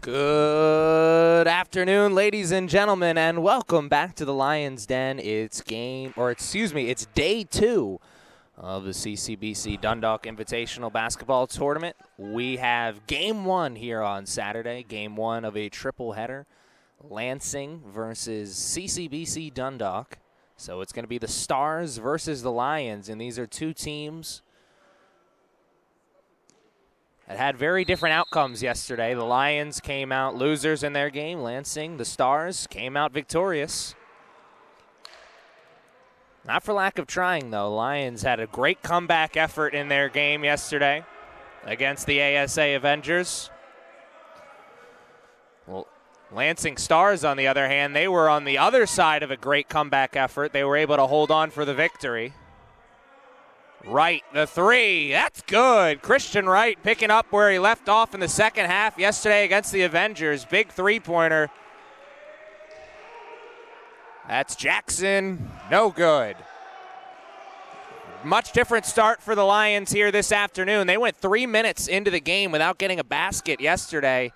Good afternoon, ladies and gentlemen, and welcome back to the Lions Den. It's day 2 of the CCBC Dundalk Invitational Basketball Tournament. We have game 1 here on Saturday, game 1 of a triple header, Lansing versus CCBC Dundalk. So it's going to be the Stars versus the Lions, and these are two teams that had very different outcomes yesterday. The Lions came out losers in their game. Lansing, the Stars, came out victorious. Not for lack of trying, though. Lions had a great comeback effort in their game yesterday against the ASA Avengers. Well, Lansing Stars, on the other hand, they were on the other side of a great comeback effort. They were able to hold on for the victory. Wright, the three, that's good. Christian Wright picking up where he left off in the second half yesterday against the Avengers. Big three-pointer. That's Jackson, no good. Much different start for the Lions here this afternoon. They went 3 minutes into the game without getting a basket yesterday,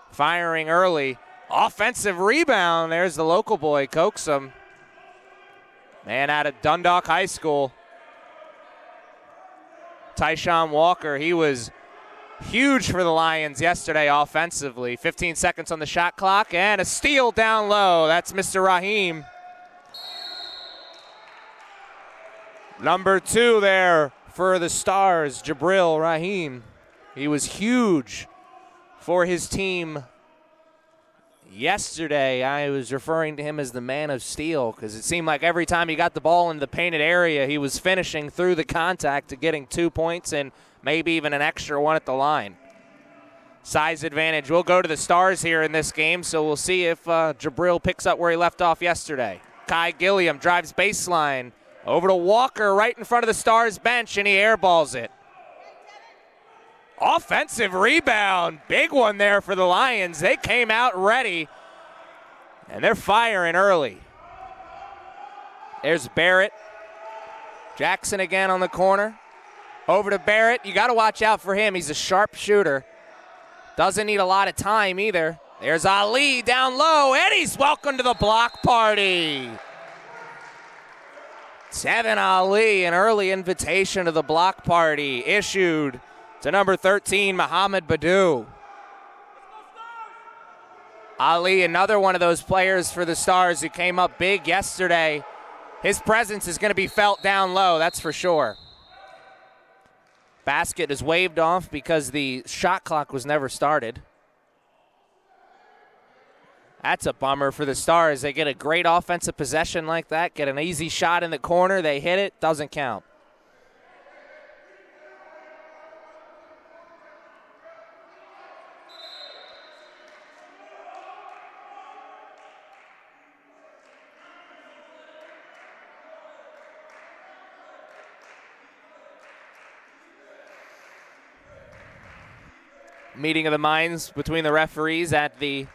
firing early. Offensive rebound, there's the local boy, Coaxum. Man out of Dundalk High School. Tyshawn Walker, he was huge for the Lions yesterday offensively. 15 seconds on the shot clock, and a steal down low. That's Mr. Raheem. Number 2 there for the Stars, Jabril Raheem. He was huge for his team yesterday. I was referring to him as the man of steel because it seemed like every time he got the ball into the painted area, he was finishing through the contact to getting 2 points and maybe even an extra one at the line. Size advantage will go to the Stars here in this game, so we'll see if Jabril picks up where he left off yesterday. Kai Gilliam drives baseline over to Walker right in front of the Stars bench, and he airballs it. Offensive rebound, big one there for the Lions. They came out ready, and they're firing early. There's Barrett. Jackson again on the corner. Over to Barrett. You got to watch out for him. He's a sharp shooter. Doesn't need a lot of time either. There's Ali down low, and he's welcome to the block party. Tevin Ali, an early invitation to the block party issued to number 13, Muhammad Badu. Ali, another one of those players for the Stars who came up big yesterday. His presence is going to be felt down low, that's for sure. Basket is waved off because the shot clock was never started. That's a bummer for the Stars. They get a great offensive possession like that, get an easy shot in the corner, they hit it, doesn't count. Meeting of the minds between the referees at the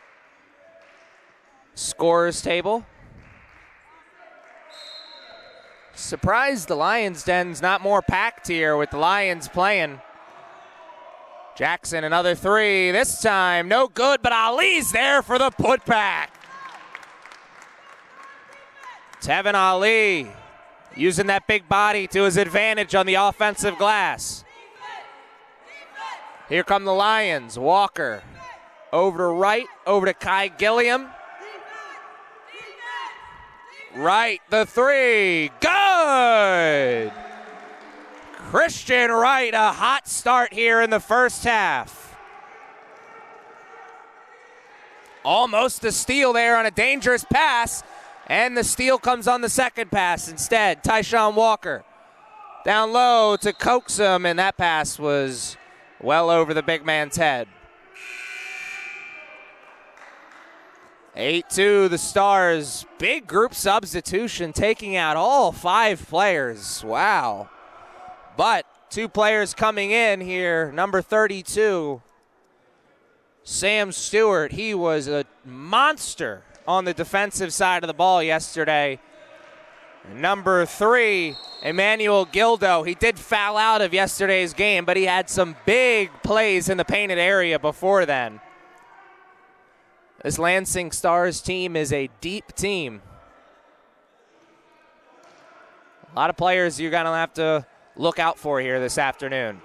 scorers table. Surprised the Lions den's not more packed here with the Lions playing. Jackson, another three. This time, no good, but Ali's there for the putback. Tevin Ali using that big body to his advantage on the offensive glass. Here come the Lions. Walker over to Wright, over to Kai Gilliam. Wright, the three, good! Christian Wright, a hot start here in the first half. Almost a steal there on a dangerous pass, and the steal comes on the second pass instead. Tyshawn Walker down low to Coaxum, and that pass was well over the big man's head. 8-2, the Stars. Big group substitution, taking out all 5 players. Wow. But 2 players coming in here. Number 32, Sam Stewart. He was a monster on the defensive side of the ball yesterday. Number 3, Emmanuel Gildo. He did foul out of yesterday's game, but he had some big plays in the painted area before then. This Lansing Stars team is a deep team. A lot of players you're going to have to look out for here this afternoon.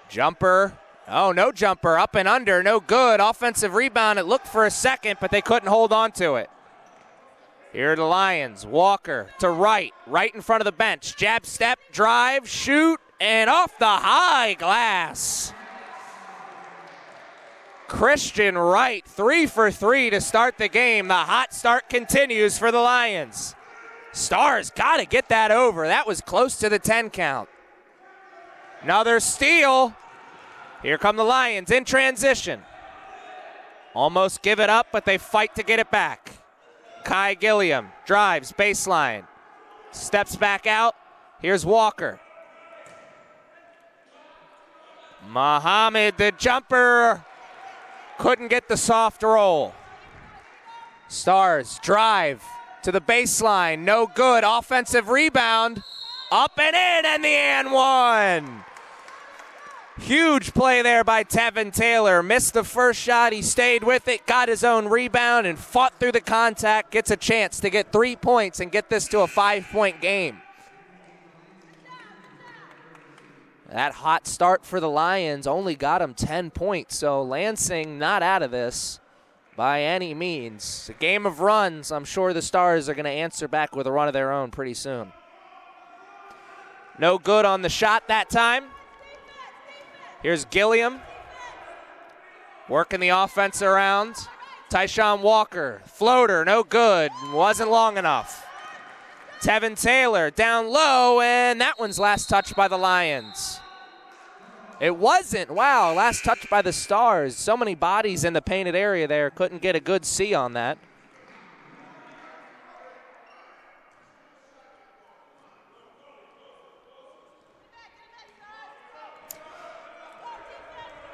Jumper. Oh, no jumper. Up and under. No good. Offensive rebound. It looked for a second, but they couldn't hold on to it. Here are the Lions. Walker to right. Right in front of the bench. Jab step, drive, shoot, and off the high glass. Christian Wright, 3 for 3 to start the game. The hot start continues for the Lions. Stars got to get that over. That was close to the 10 count. Another steal. Here come the Lions in transition. Almost give it up, but they fight to get it back. Kai Gilliam drives baseline. Steps back out. Here's Walker. Muhammad, the jumper. Couldn't get the soft roll. Stars drive to the baseline. No good. Offensive rebound. Up and in, and the and one. Huge play there by Tevin Taylor. Missed the first shot. He stayed with it, got his own rebound, and fought through the contact. Gets a chance to get 3 points and get this to a 5-point game. That hot start for the Lions only got them 10 points, so Lansing not out of this by any means. It's a game of runs. I'm sure the Stars are going to answer back with a run of their own pretty soon. No good on the shot that time. Here's Gilliam working the offense around. Tyshawn Walker, floater, no good, wasn't long enough. Tevin Taylor down low, and that one's last touched by the Lions. It wasn't. Wow, last touch by the Stars. So many bodies in the painted area there. Couldn't get a good C on that.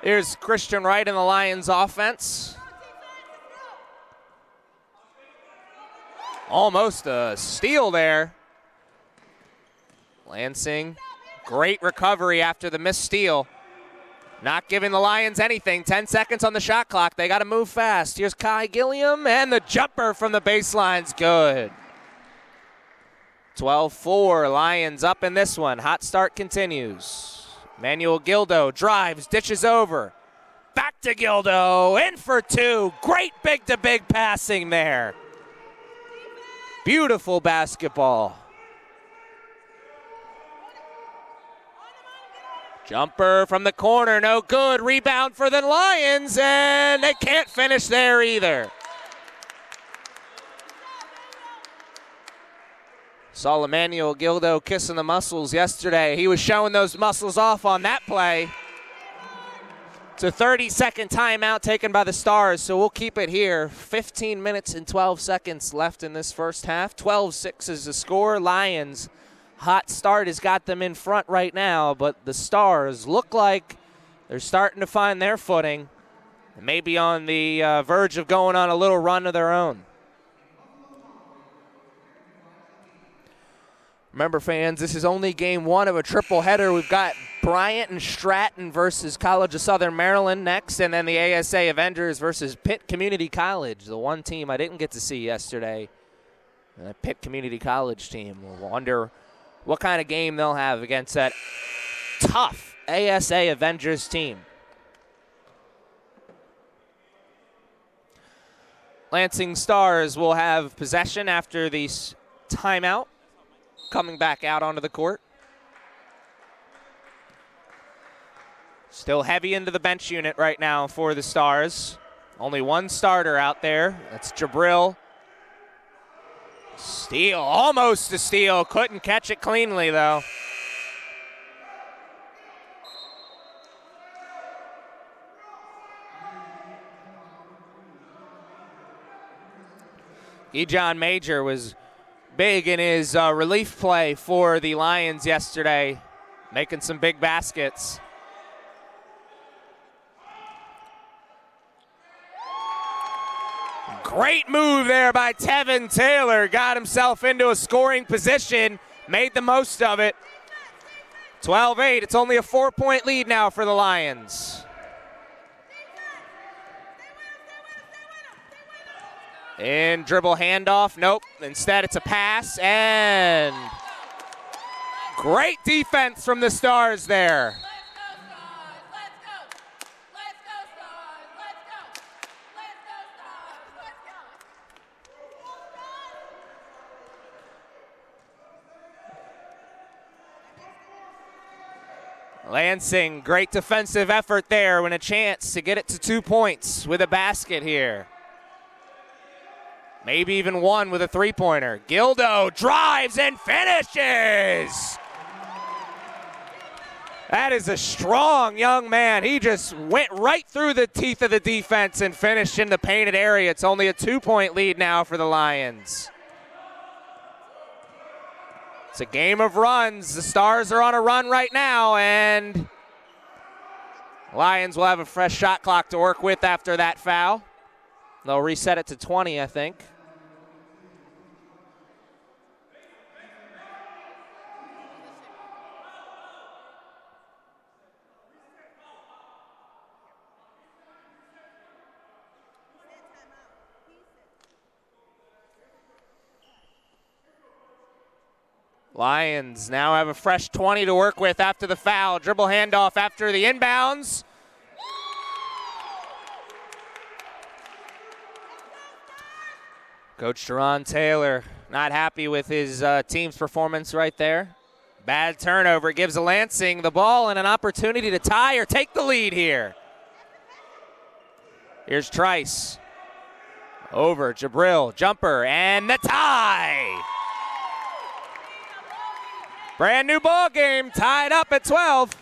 Here's Christian Wright in the Lions offense. Almost a steal there. Lansing, great recovery after the missed steal. Not giving the Lions anything. 10 seconds on the shot clock. They got to move fast. Here's Kai Gilliam, and the jumper from the baseline's good. 12-4, Lions up in this one. Hot start continues. Manuel Gildo drives, dishes over. Back to Gildo, in for two. Great big-to-big passing there. Beautiful basketball. Jumper from the corner, no good. Rebound for the Lions, and they can't finish there either. Saw Emmanuel Gildo kissing the muscles yesterday. He was showing those muscles off on that play. It's a 30-second timeout taken by the Stars, so we'll keep it here. 15 minutes and 12 seconds left in this first half. 12-6 is the score. Lions, hot start has got them in front right now, but the Stars look like they're starting to find their footing. Maybe on the verge of going on a little run of their own. Remember, fans, this is only game one of a triple header. We've got Bryant and Stratton versus College of Southern Maryland next, and then the ASA Avengers versus Pitt Community College, the one team I didn't get to see yesterday. The Pitt Community College team. We'll wonder what kind of game they'll have against that tough ASA Avengers team. Lansing Stars will have possession after the timeout. Coming back out onto the court. Still heavy into the bench unit right now for the Stars. Only one starter out there. That's Jabril. Steal, almost a steal. Couldn't catch it cleanly, though. Ejon Major was big in his relief play for the Lions yesterday, making some big baskets. Great move there by Tevin Taylor. Got himself into a scoring position, made the most of it. 12-8, it's only a 4-point lead now for the Lions. In dribble handoff, nope. Instead it's a pass, and great defense from the Stars there. Lansing, great defensive effort there and a chance to get it to 2 points with a basket here. Maybe even one with a three-pointer. Gildo drives and finishes. That is a strong young man. He just went right through the teeth of the defense and finished in the painted area. It's only a 2-point lead now for the Lions. It's a game of runs. The Stars are on a run right now, and Lions will have a fresh shot clock to work with after that foul. They'll reset it to 20, I think. Lions now have a fresh 20 to work with after the foul. Dribble handoff after the inbounds. Coach Teron Taylor not happy with his team's performance right there. Bad turnover gives Lansing the ball and an opportunity to tie or take the lead here. Here's Trice. Over, Jabril, jumper, and the tie. Brand new ball game, tied up at 12.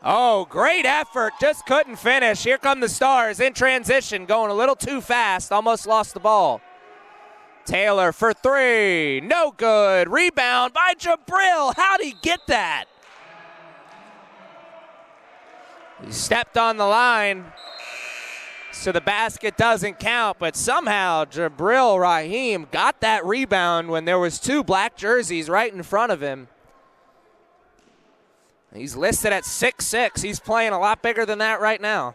Oh, great effort, just couldn't finish. Here come the Stars in transition, going a little too fast, almost lost the ball. Taylor for three, no good. Rebound by Jabril, how'd he get that? He stepped on the line, so the basket doesn't count, but somehow Jabril Rahim got that rebound when there was two black jerseys right in front of him. He's listed at 6'6". He's playing a lot bigger than that right now.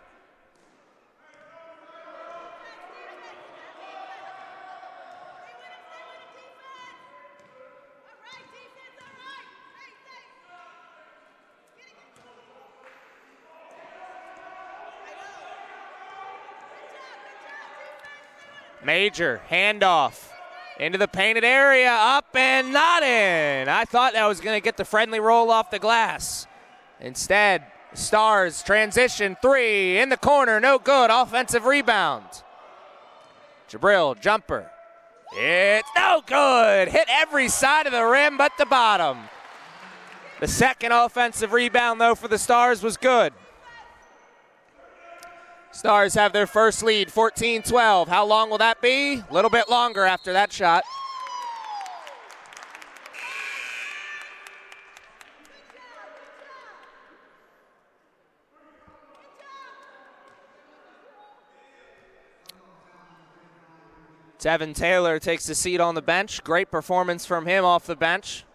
Major, handoff, into the painted area, up and not in. I thought that was going to get the friendly roll off the glass. Instead, Stars transition three, in the corner, no good, offensive rebound. Jabril, jumper, it's no good. Hit every side of the rim but the bottom. The second offensive rebound, though, for the Stars was good. Stars have their first lead, 14-12. How long will that be? A little bit longer after that shot. Tevin Taylor takes a seat on the bench. Great performance from him off the bench.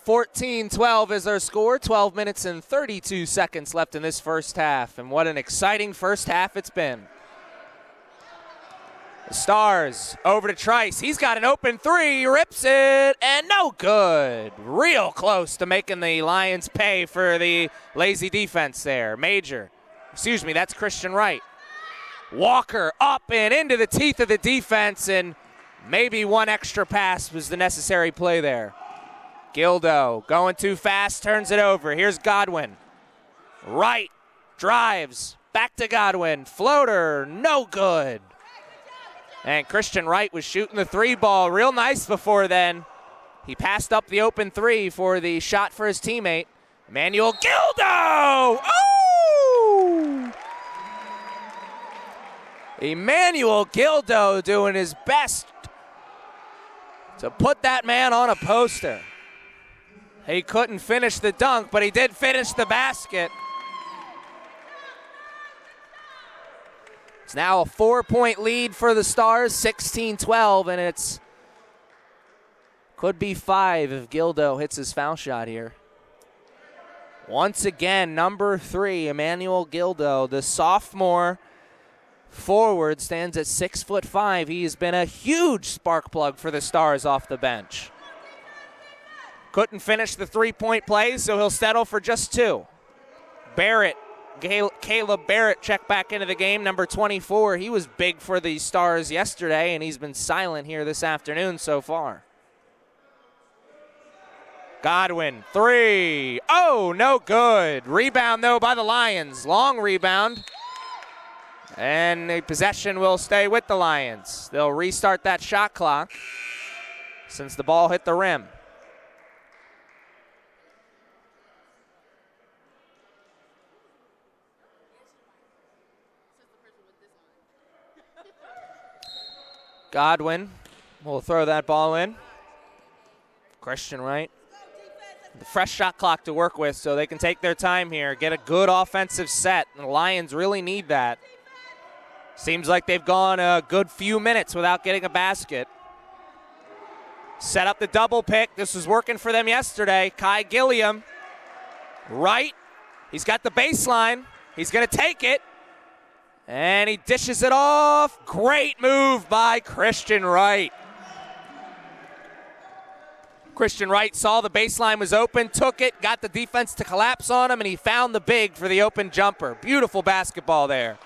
14-12 is our score. 12 minutes and 32 seconds left in this first half. And what an exciting first half it's been. The Stars over to Trice. He's got an open three, rips it, and no good. Real close to making the Lions pay for the lazy defense there. That's Christian Wright. Walker up and into the teeth of the defense, and maybe one extra pass was the necessary play there. Gildo going too fast, turns it over. Here's Godwin. Wright drives, back to Godwin. Floater, no good. And Christian Wright was shooting the three ball real nice before then. He passed up the open three for the shot for his teammate. Emmanuel Gildo! Oh! Emmanuel Gildo doing his best to put that man on a poster. He couldn't finish the dunk, but he did finish the basket. It's now a 4-point lead for the Stars, 16-12, and it's could be 5 if Gildo hits his foul shot here. Once again, number 3, Emmanuel Gildo, the sophomore forward, stands at 6'5". He's been a huge spark plug for the Stars off the bench. Couldn't finish the three-point play, so he'll settle for just 2. Barrett, Caleb Barrett checked back into the game, number 24. He was big for the Stars yesterday, and he's been silent here this afternoon so far. Godwin, 3. Oh, no good. Rebound, though, by the Lions. Long rebound. And the possession will stay with the Lions. They'll restart that shot clock since the ball hit the rim. Godwin will throw that ball in. Christian Wright. The fresh shot clock to work with, so they can take their time here, get a good offensive set. And the Lions really need that. Seems like they've gone a good few minutes without getting a basket. Set up the double pick. This was working for them yesterday. Kai Gilliam. Wright. He's got the baseline. He's going to take it. And he dishes it off. Great move by Christian Wright. Christian Wright saw the baseline was open, took it, got the defense to collapse on him, and he found the big for the open jumper. Beautiful basketball there.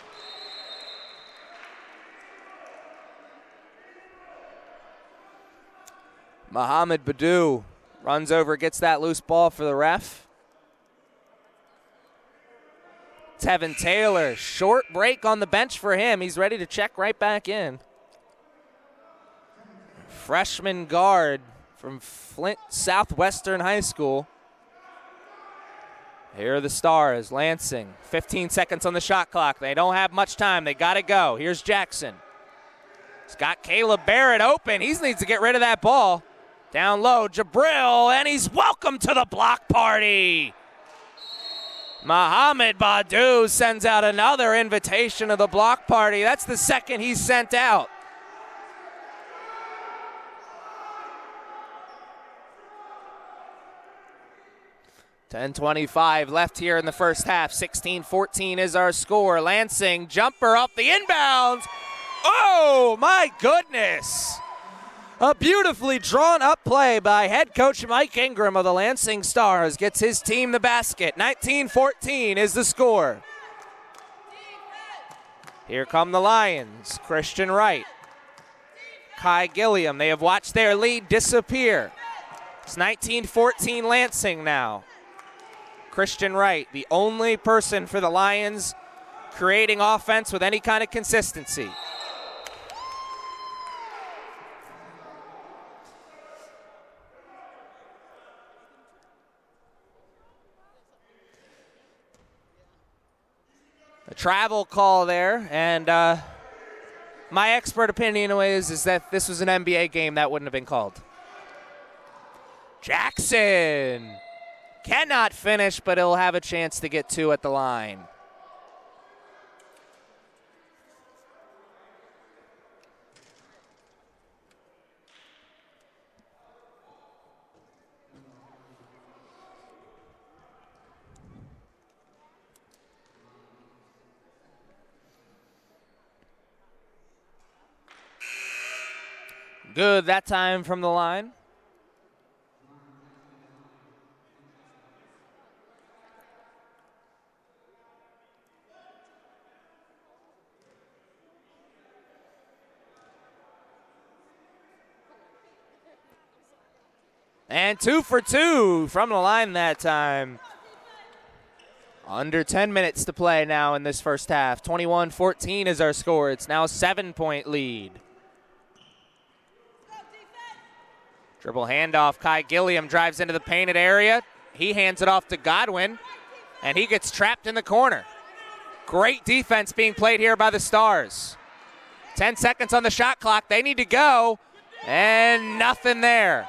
Mohamed Badu runs over, gets that loose ball for the ref. Tevin Taylor, short break on the bench for him. He's ready to check right back in. Freshman guard from Flint Southwestern High School. Here are the Stars, Lansing. 15 seconds on the shot clock. They don't have much time. They got to go. Here's Jackson. He's got Caleb Barrett open. He needs to get rid of that ball. Down low, Jabril, and he's welcome to the block party. Mohamed Badu sends out another invitation to the block party. That's the second he's sent out. .25 left here in the first half. 16-14 is our score. Lansing, jumper up the inbounds. Oh, my goodness. A beautifully drawn up play by head coach Mike Ingram of the Lansing Stars gets his team the basket. 19-14 is the score. Here come the Lions. Christian Wright. Kai Gilliam. They have watched their lead disappear. It's 19-14 Lansing now. Christian Wright, the only person for the Lions creating offense with any kind of consistency. A travel call there, and my expert opinion is that this was an NBA game that wouldn't have been called. Jackson cannot finish, but he'll have a chance to get 2 at the line. Good that time from the line. And 2 for 2 from the line that time. Under 10 minutes to play now in this first half. 21-14 is our score. It's now a 7-point lead. Dribble handoff. Kai Gilliam drives into the painted area. He hands it off to Godwin, and he gets trapped in the corner. Great defense being played here by the Stars. 10 seconds on the shot clock. They need to go, and nothing there.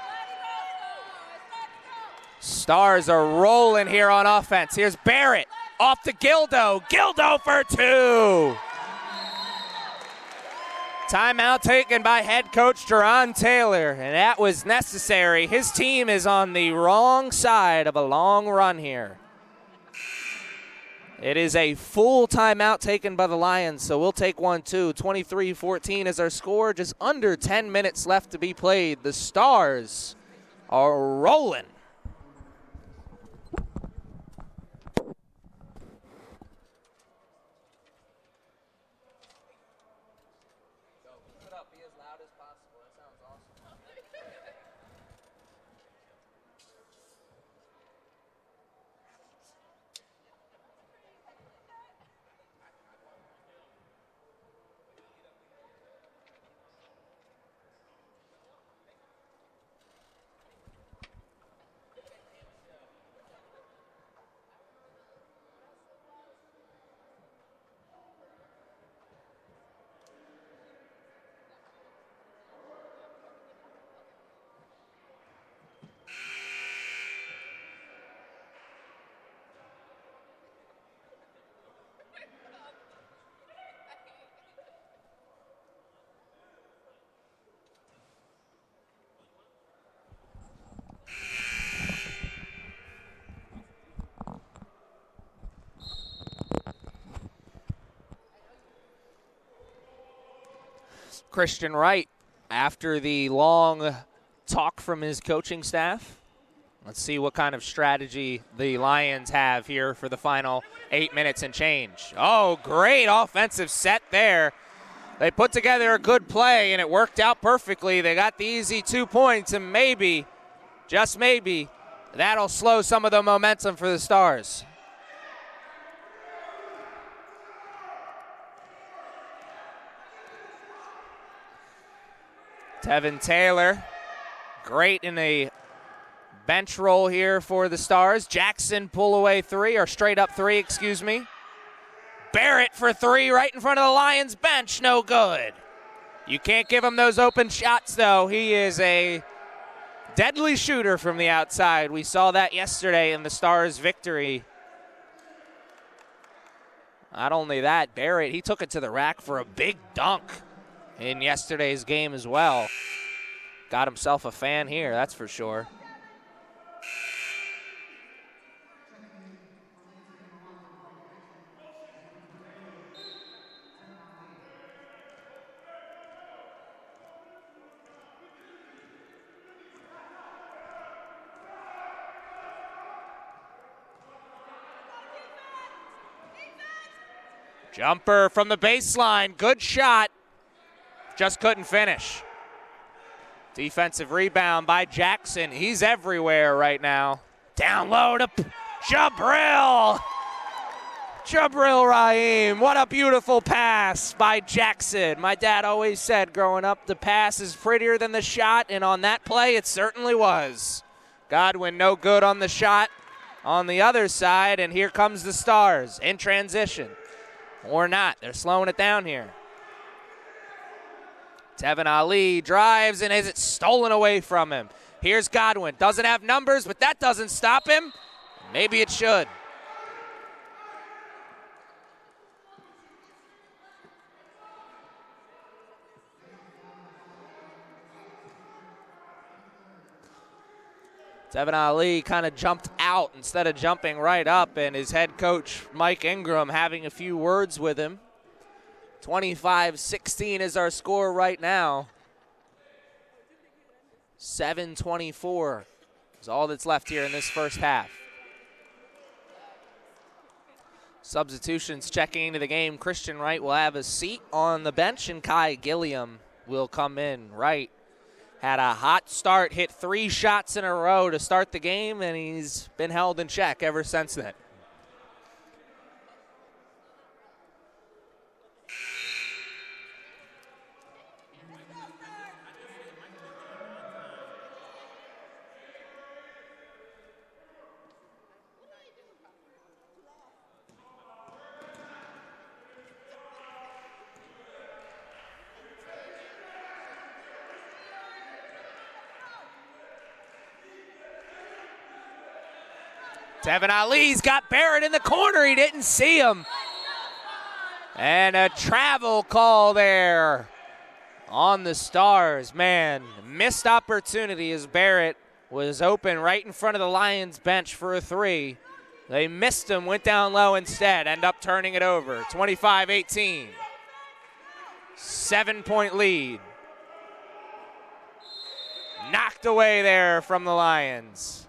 Stars are rolling here on offense. Here's Barrett off to Gildo. Gildo for 2. Timeout taken by head coach Teron Taylor, and that was necessary. His team is on the wrong side of a long run here. It is a full timeout taken by the Lions, so we'll take one too. 23-14 is our score. Just under 10 minutes left to be played. The Stars are rolling. Christian Wright, after the long talk from his coaching staff, let's see what kind of strategy the Lions have here for the final 8 minutes and change. Oh, great offensive set there. They put together a good play, and it worked out perfectly. They got the easy 2 points, and maybe, just maybe, that'll slow some of the momentum for the Stars. Tevin Taylor, great in a bench roll here for the Stars. Jackson pull away three, or straight up three, excuse me. Barrett for three right in front of the Lions bench, no good. You can't give him those open shots, though. He is a deadly shooter from the outside. We saw that yesterday in the Stars' victory. Not only that, Barrett, he took it to the rack for a big dunk in yesterday's game as well. Got himself a fan here, that's for sure. Jumper from the baseline, good shot. Just couldn't finish. Defensive rebound by Jackson. He's everywhere right now. Down low to Jabril. Jabril Rahim. What a beautiful pass by Jackson. My dad always said growing up, the pass is prettier than the shot, and on that play, it certainly was. Godwin no good on the shot on the other side, and here comes the Stars in transition. Or not. They're slowing it down here. Tevin Ali drives and has it stolen away from him. Here's Godwin. Doesn't have numbers, but that doesn't stop him. Maybe it should. Tevin Ali kind of jumped out instead of jumping right up, and his head coach, Mike Ingram, having a few words with him. 25-16 is our score right now. 7:24 is all that's left here in this first half. Substitutions checking into the game. Christian Wright will have a seat on the bench, and Kai Gilliam will come in. Wright had a hot start, hit 3 shots in a row to start the game, and he's been held in check ever since then. Tevin Ali's got Barrett in the corner. He didn't see him. And a travel call there on the Stars. Man, missed opportunity as Barrett was open right in front of the Lions bench for a three. They missed him, went down low instead, end up turning it over. 25-18. 7-point lead. Knocked away there from the Lions.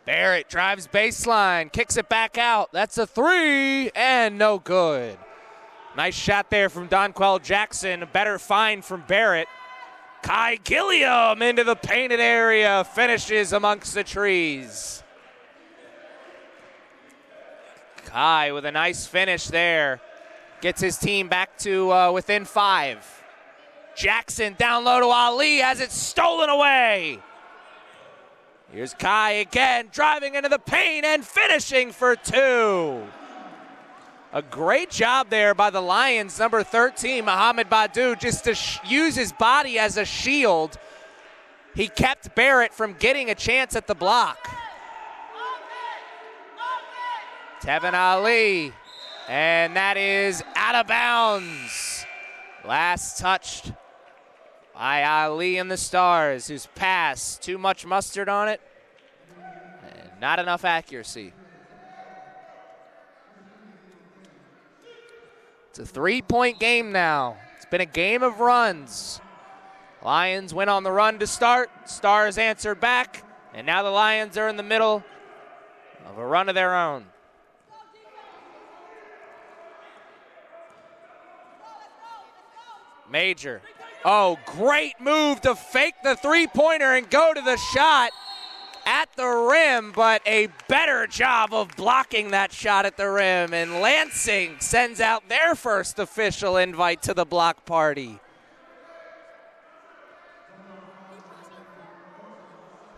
Barrett drives baseline, kicks it back out. That's a three, and no good. Nice shot there from Donquell Jackson. A better find from Barrett. Kai Gilliam into the painted area, finishes amongst the trees. Kai with a nice finish there. Gets his team back to within 5. Jackson down low to Ali, has it stolen away. Here's Kai again, driving into the paint and finishing for 2. A great job there by the Lions, number 13, Mohamed Badu, just to use his body as a shield. He kept Barrett from getting a chance at the block. Tevin Ali, and that is out of bounds. Last touched by Ali and the Stars, whose pass, too much mustard on it, and not enough accuracy. It's a 3-point game now. It's been a game of runs. Lions went on the run to start. Stars answered back, and now the Lions are in the middle of a run of their own. Major. Oh, great move to fake the three-pointer and go to the shot at the rim, but a better job of blocking that shot at the rim. And Lansing sends out their first official invite to the block party.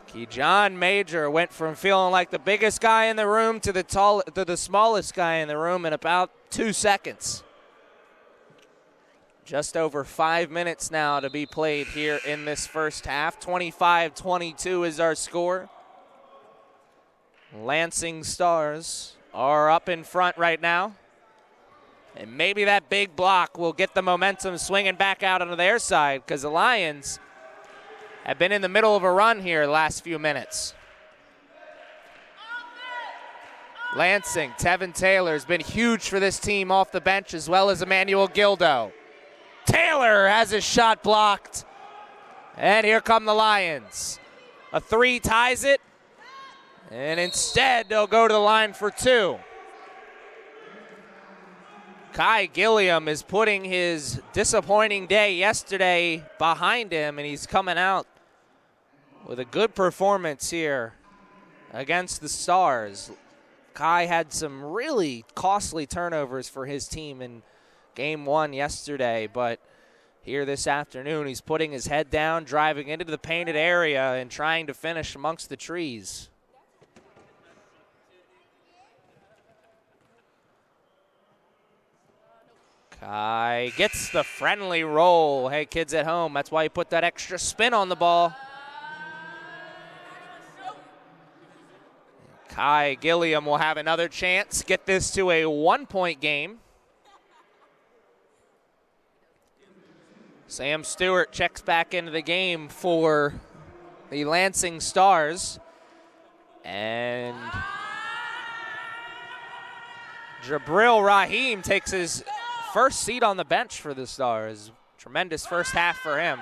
Kejon Major went from feeling like the biggest guy in the room to the smallest guy in the room in about 2 seconds. Just over 5 minutes now to be played here in this first half. 25-22 is our score. Lansing Stars are up in front right now. And maybe that big block will get the momentum swinging back out onto their side, because the Lions have been in the middle of a run here the last few minutes. Lansing, Tevin Taylor has been huge for this team off the bench, as well as Emmanuel Gildo. Taylor has his shot blocked. And here come the Lions. A 3 ties it. And instead, they'll go to the line for 2. Kai Gilliam is putting his disappointing day yesterday behind him, and he's coming out with a good performance here against the Stars. Kai had some really costly turnovers for his team in Game 1 yesterday, but here this afternoon, he's putting his head down, driving into the painted area, and trying to finish amongst the trees. Kai gets the friendly roll. Hey, kids at home, that's why you put that extra spin on the ball. Kai Gilliam will have another chance. Get this to a 1-point game. Sam Stewart checks back into the game for the Lansing Stars. And Jabril Rahim takes his first seat on the bench for the Stars. Tremendous first half for him.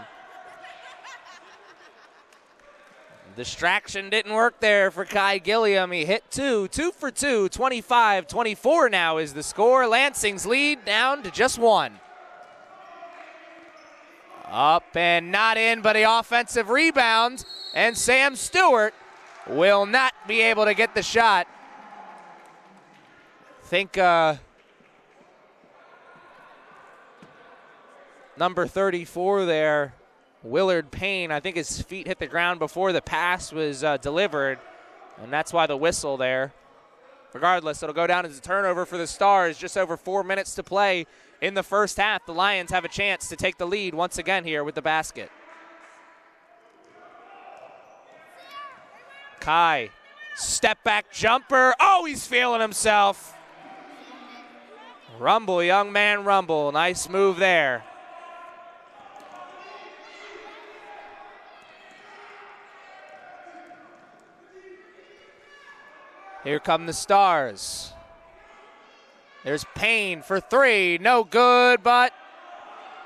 Distraction didn't work there for Kai Gilliam. He hit 2 for 2, 25-24 now is the score. Lansing's lead down to just 1. Up and not in, but an offensive rebound, and Sam Stewart will not be able to get the shot. I think number 34 there Willard Payne, I think his feet hit the ground before the pass was delivered, and that's why the whistle there. Regardless, it'll go down as a turnover for the Stars. Just over 4 minutes to play in the first half. The Lions have a chance to take the lead once again here with the basket. Kai, step back jumper. Oh, he's feeling himself. Rumble, young man, rumble. Nice move there. Here come the Stars. There's Payne for three. No good, but...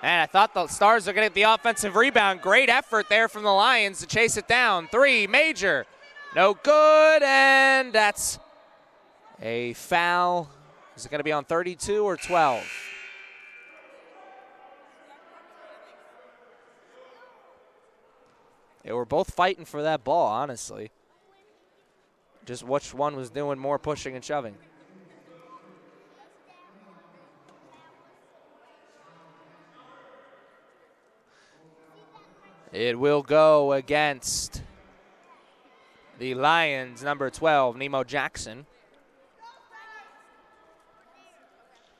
And I thought the Stars are going to get the offensive rebound. Great effort there from the Lions to chase it down. Three, major. No good, and that's a foul. Is it going to be on 32 or 12? They were both fighting for that ball, honestly. Just which one was doing more pushing and shoving. It will go against the Lions, number 12, Nemo Jackson.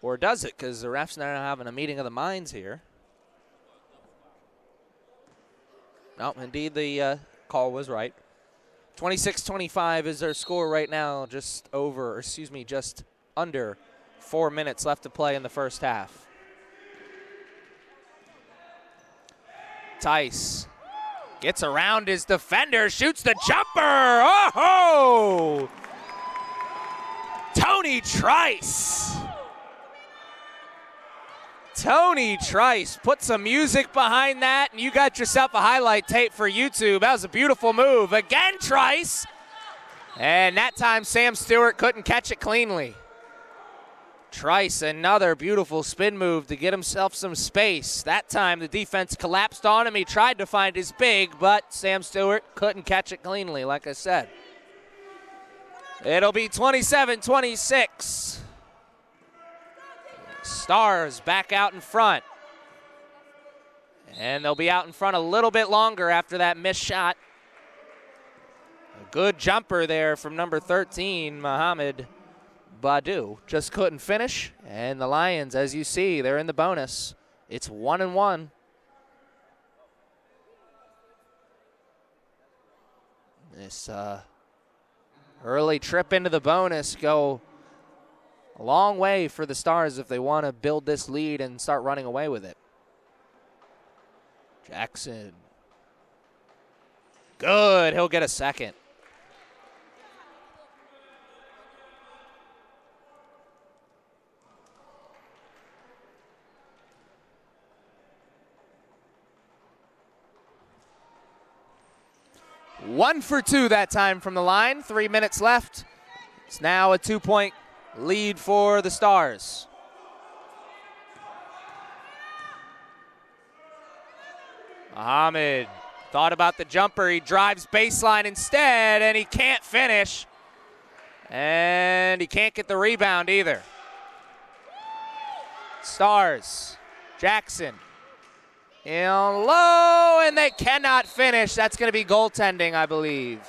Or does it? Because the refs now having a meeting of the minds here. No, indeed the call was right. 26-25 is their score right now, just under 4 minutes left to play in the first half. Tice gets around his defender, shoots the jumper. Oh-ho! Tony Trice. Tony Trice, put some music behind that, and you got yourself a highlight tape for YouTube. That was a beautiful move. Again, Trice. And that time, Sam Stewart couldn't catch it cleanly. Trice, another beautiful spin move to get himself some space. That time, the defense collapsed on him. He tried to find his big, but Sam Stewart couldn't catch it cleanly, like I said. It'll be 27-26. Stars back out in front. And they'll be out in front a little bit longer after that missed shot. A good jumper there from number 13, Mohamed Badu. Just couldn't finish. And the Lions, as you see, they're in the bonus. It's 1-1. This early trip into the bonus go a long way for the Stars if they want to build this lead and start running away with it. Jackson. Good. He'll get a second. One for two that time from the line. 3 minutes left. It's now a 2-point lead for the Stars. Mohamed thought about the jumper. He drives baseline instead, and he can't finish. And he can't get the rebound either. Stars, Jackson, in low, and they cannot finish. That's going to be goaltending, I believe.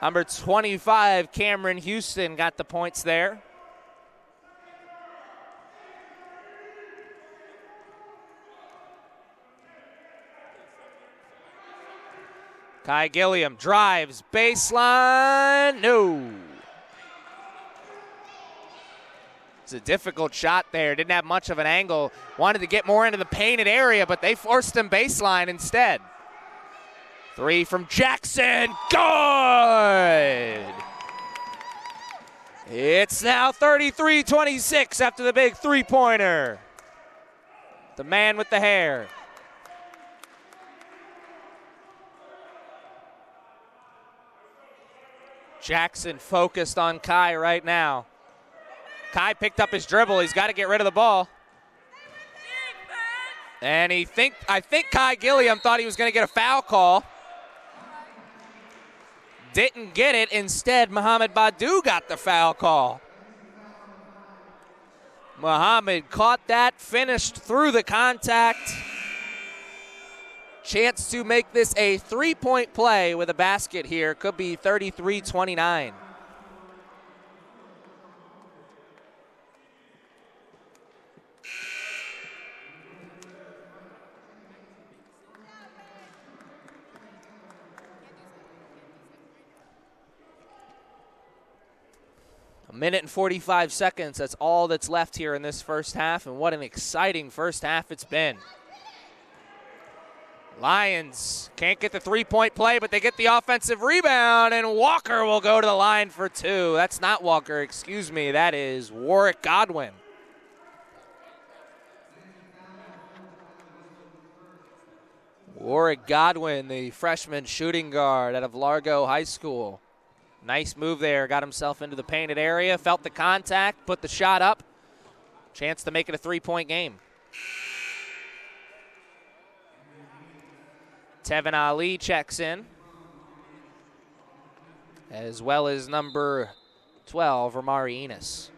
Number 25, Cameron Houston, got the points there. Kai Gilliam drives, baseline, no. It's a difficult shot there. Didn't have much of an angle. Wanted to get more into the painted area, but they forced him baseline instead. Three from Jackson, good! It's now 33-26 after the big three-pointer. The man with the hair. Jackson focused on Kai right now. Kai picked up his dribble. He's got to get rid of the ball. And I think Kai Gilliam thought he was going to get a foul call. Didn't get it. Instead, Mohamed Badu got the foul call. Muhammad caught that, finished through the contact. Chance to make this a three-point play with a basket here. Could be 33-29. A minute and 45 seconds. That's all that's left here in this first half, and what an exciting first half it's been. Lions can't get the three-point play, but they get the offensive rebound, and Walker will go to the line for two. That's not Walker, excuse me. That is Warwick Godwin. Warwick Godwin, the freshman shooting guard out of Largo High School. Nice move there. Got himself into the painted area, felt the contact, put the shot up. Chance to make it a three-point game. Tevin Ali checks in, as well as number 12, Ramari Enos.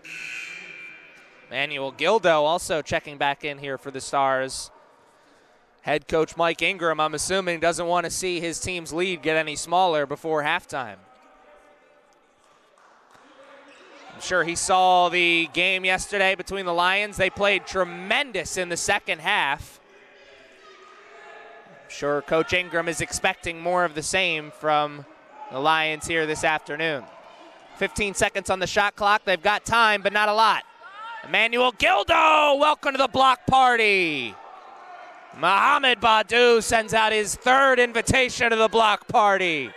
Manuel Gildo also checking back in here for the Stars. Head coach Mike Ingram, I'm assuming, doesn't want to see his team's lead get any smaller before halftime. I'm sure he saw the game yesterday between the Lions. They played tremendous in the second half. Sure, Coach Ingram is expecting more of the same from the Lions here this afternoon. 15 seconds on the shot clock. They've got time, but not a lot. Emmanuel Gildo, welcome to the block party. Mohamed Badu sends out his third invitation to the block party.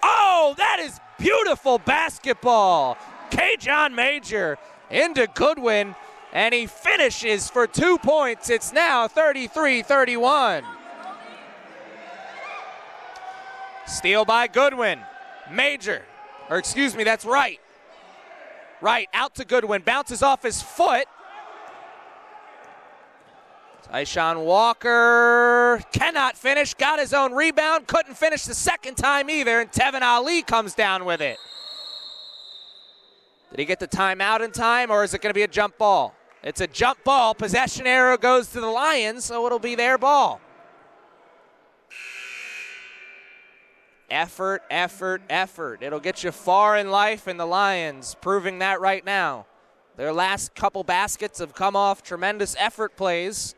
Oh, that is beautiful basketball. K-John Major into Goodwin. And he finishes for 2 points. It's now 33-31. Steal by Goodwin. Major, or excuse me, that's Wright. Wright out to Goodwin, bounces off his foot. Tyshawn Walker cannot finish, got his own rebound, couldn't finish the second time either, and Tevin Ali comes down with it. Did he get the timeout in time, or is it going to be a jump ball? It's a jump ball. Possession arrow goes to the Lions, so it'll be their ball. Effort, effort, effort. It'll get you far in life, and the Lions proving that right now. Their last couple baskets have come off tremendous effort plays.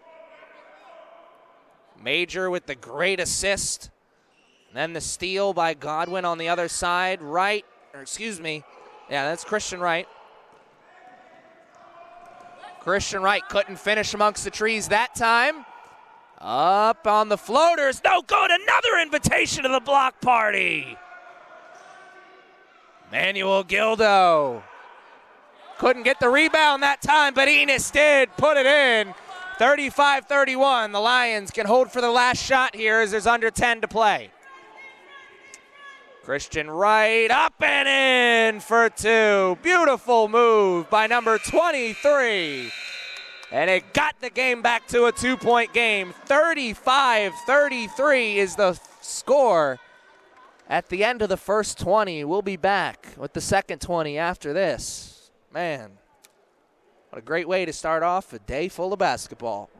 Major with the great assist. And then the steal by Godwin on the other side. Wright, or excuse me, yeah, that's Christian Wright. Christian Wright couldn't finish amongst the trees that time. Up on the floaters. No good. Another invitation to the block party. Manuel Gildo. Couldn't get the rebound that time, but Enos did put it in. 35-31. The Lions can hold for the last shot here as there's under 10 to play. Christian Wright up and in for two. Beautiful move by number 23. And it got the game back to a 2-point game. 35-33 is the score at the end of the first 20. We'll be back with the second 20 after this. Man, what a great way to start off a day full of basketball.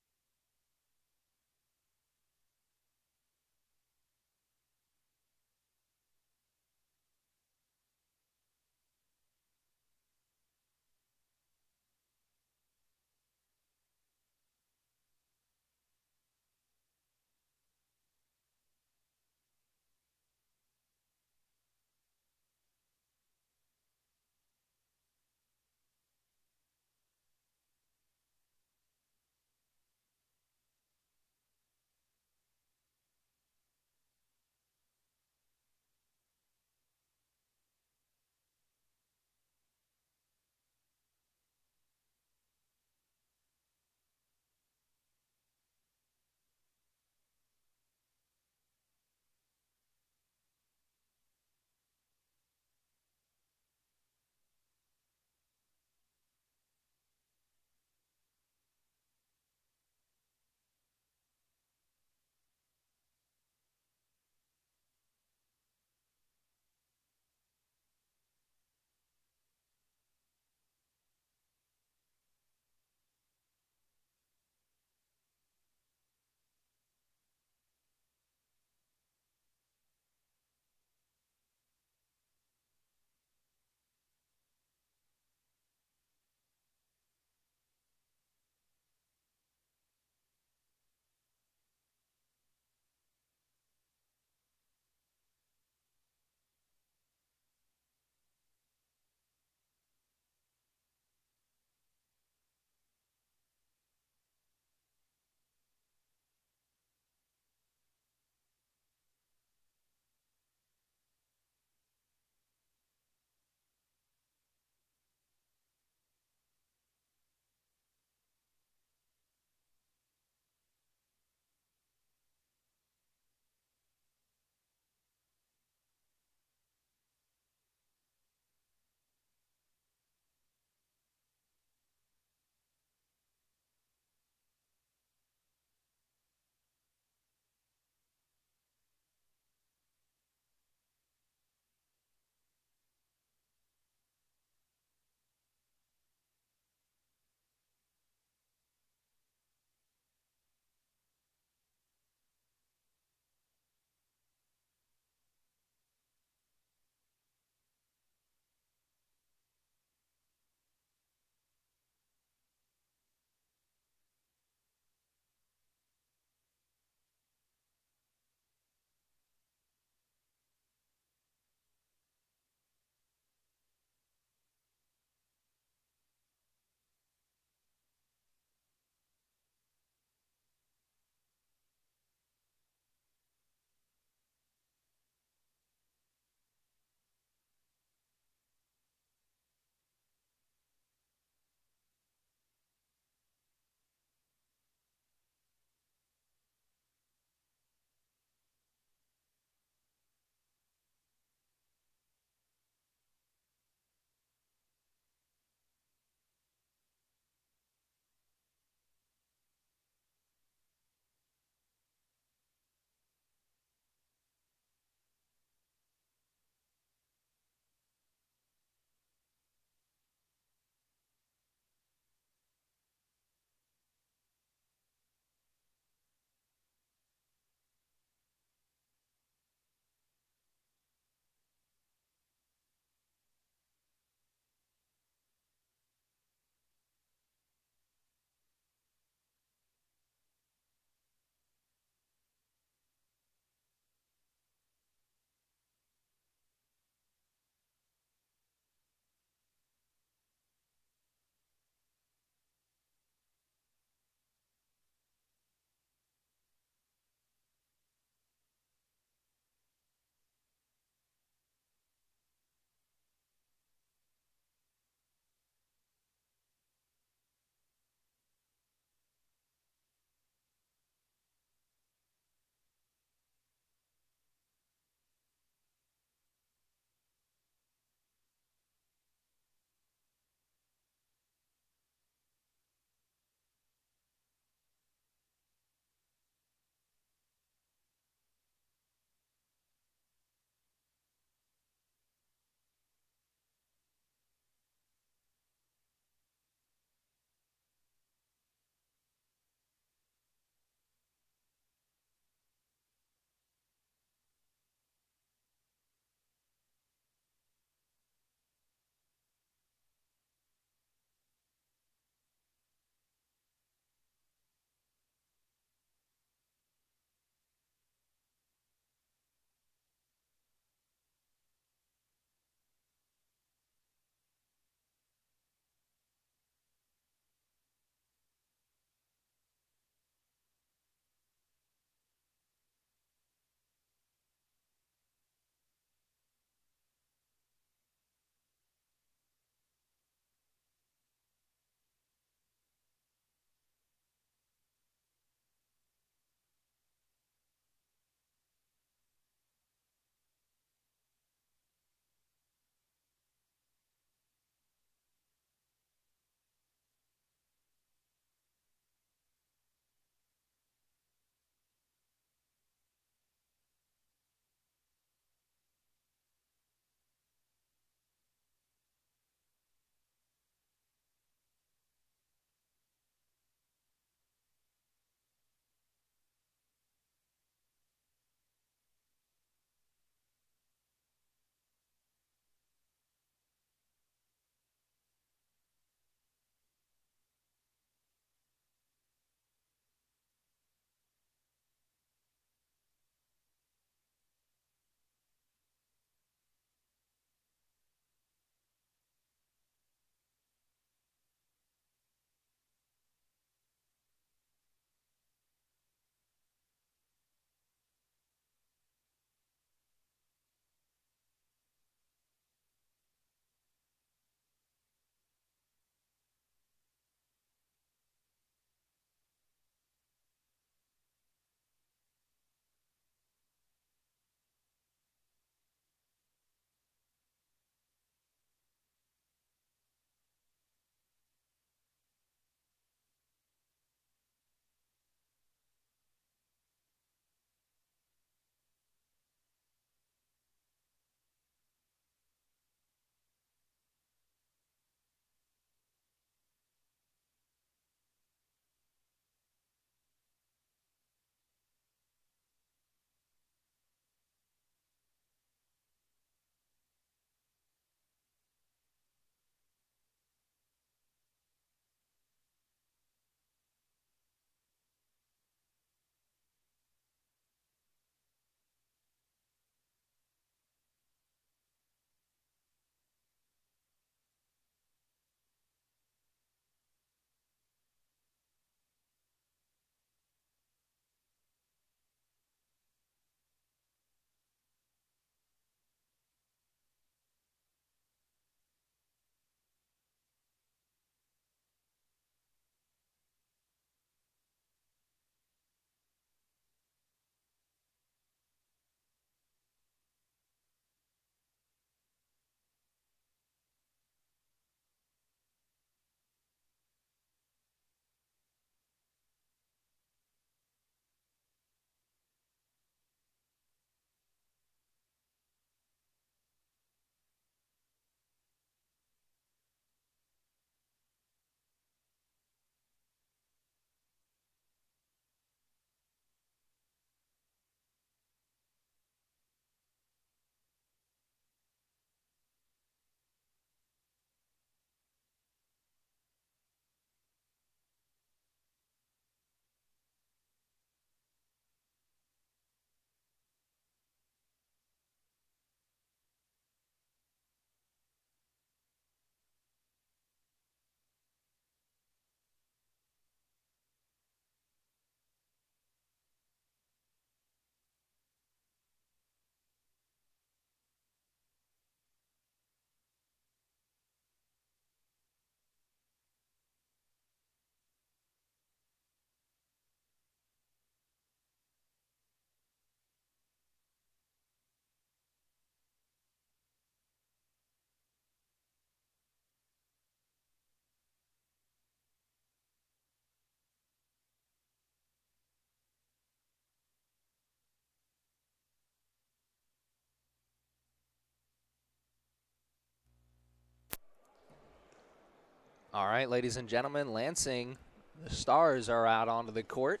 All right, ladies and gentlemen, Lansing, the Stars are out onto the court,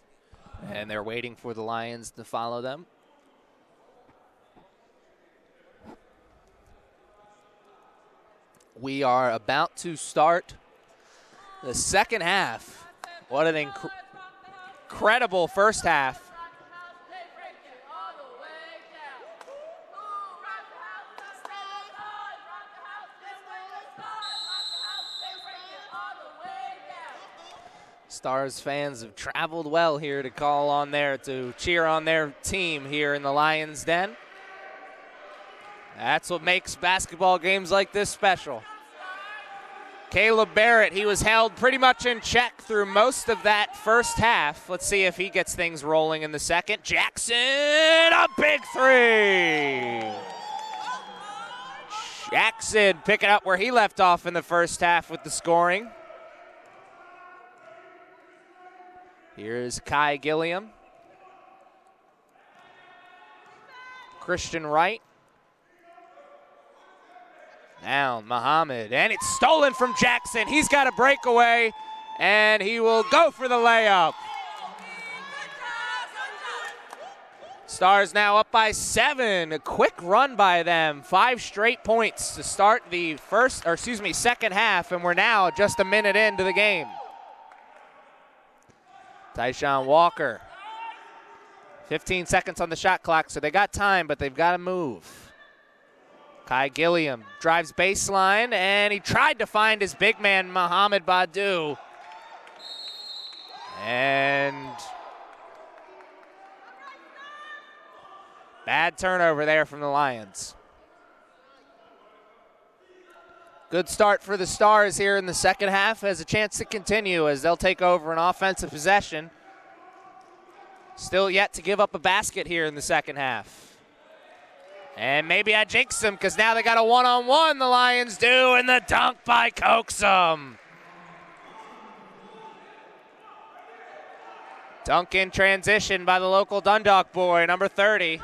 and they're waiting for the Lions to follow them. We are about to start the second half. What an incredible first half. Stars fans have traveled well here to cheer on their team here in the Lions Den. That's what makes basketball games like this special. Caleb Barrett, he was held pretty much in check through most of that first half. Let's see if he gets things rolling in the second. Jackson, a big three. Jackson picking up where he left off in the first half with the scoring. Here's Kai Gilliam. Christian Wright. Down Muhammad, and it's stolen from Jackson. He's got a breakaway, and he will go for the layup. Stars now up by 7. A quick run by them. 5 straight points to start the second half, and we're now just a minute into the game. Tyshawn Walker. 15 seconds on the shot clock, so they got time, but they've got to move. Kai Gilliam drives baseline, and he tried to find his big man, Mohamed Badu. And bad turnover there from the Lions. Good start for the Stars here in the second half. Has a chance to continue as they'll take over an offensive possession. Still yet to give up a basket here in the second half. And maybe I jinxed them because now they got a one-on-one, the Lions do, and the dunk by Coaxum. Dunk in transition by the local Dundalk boy, number 30.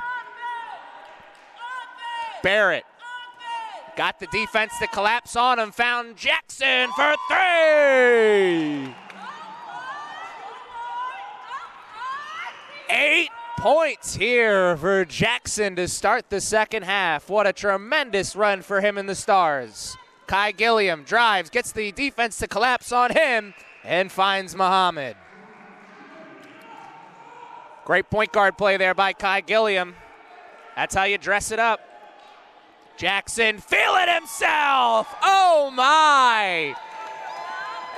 Barrett. Got the defense to collapse on him, found Jackson for 3! 8 points here for Jackson to start the second half. What a tremendous run for him and the Stars. Kai Gilliam drives, gets the defense to collapse on him, and finds Muhammad. Great point guard play there by Kai Gilliam. That's how you dress it up. Jackson feeling himself. Oh, my.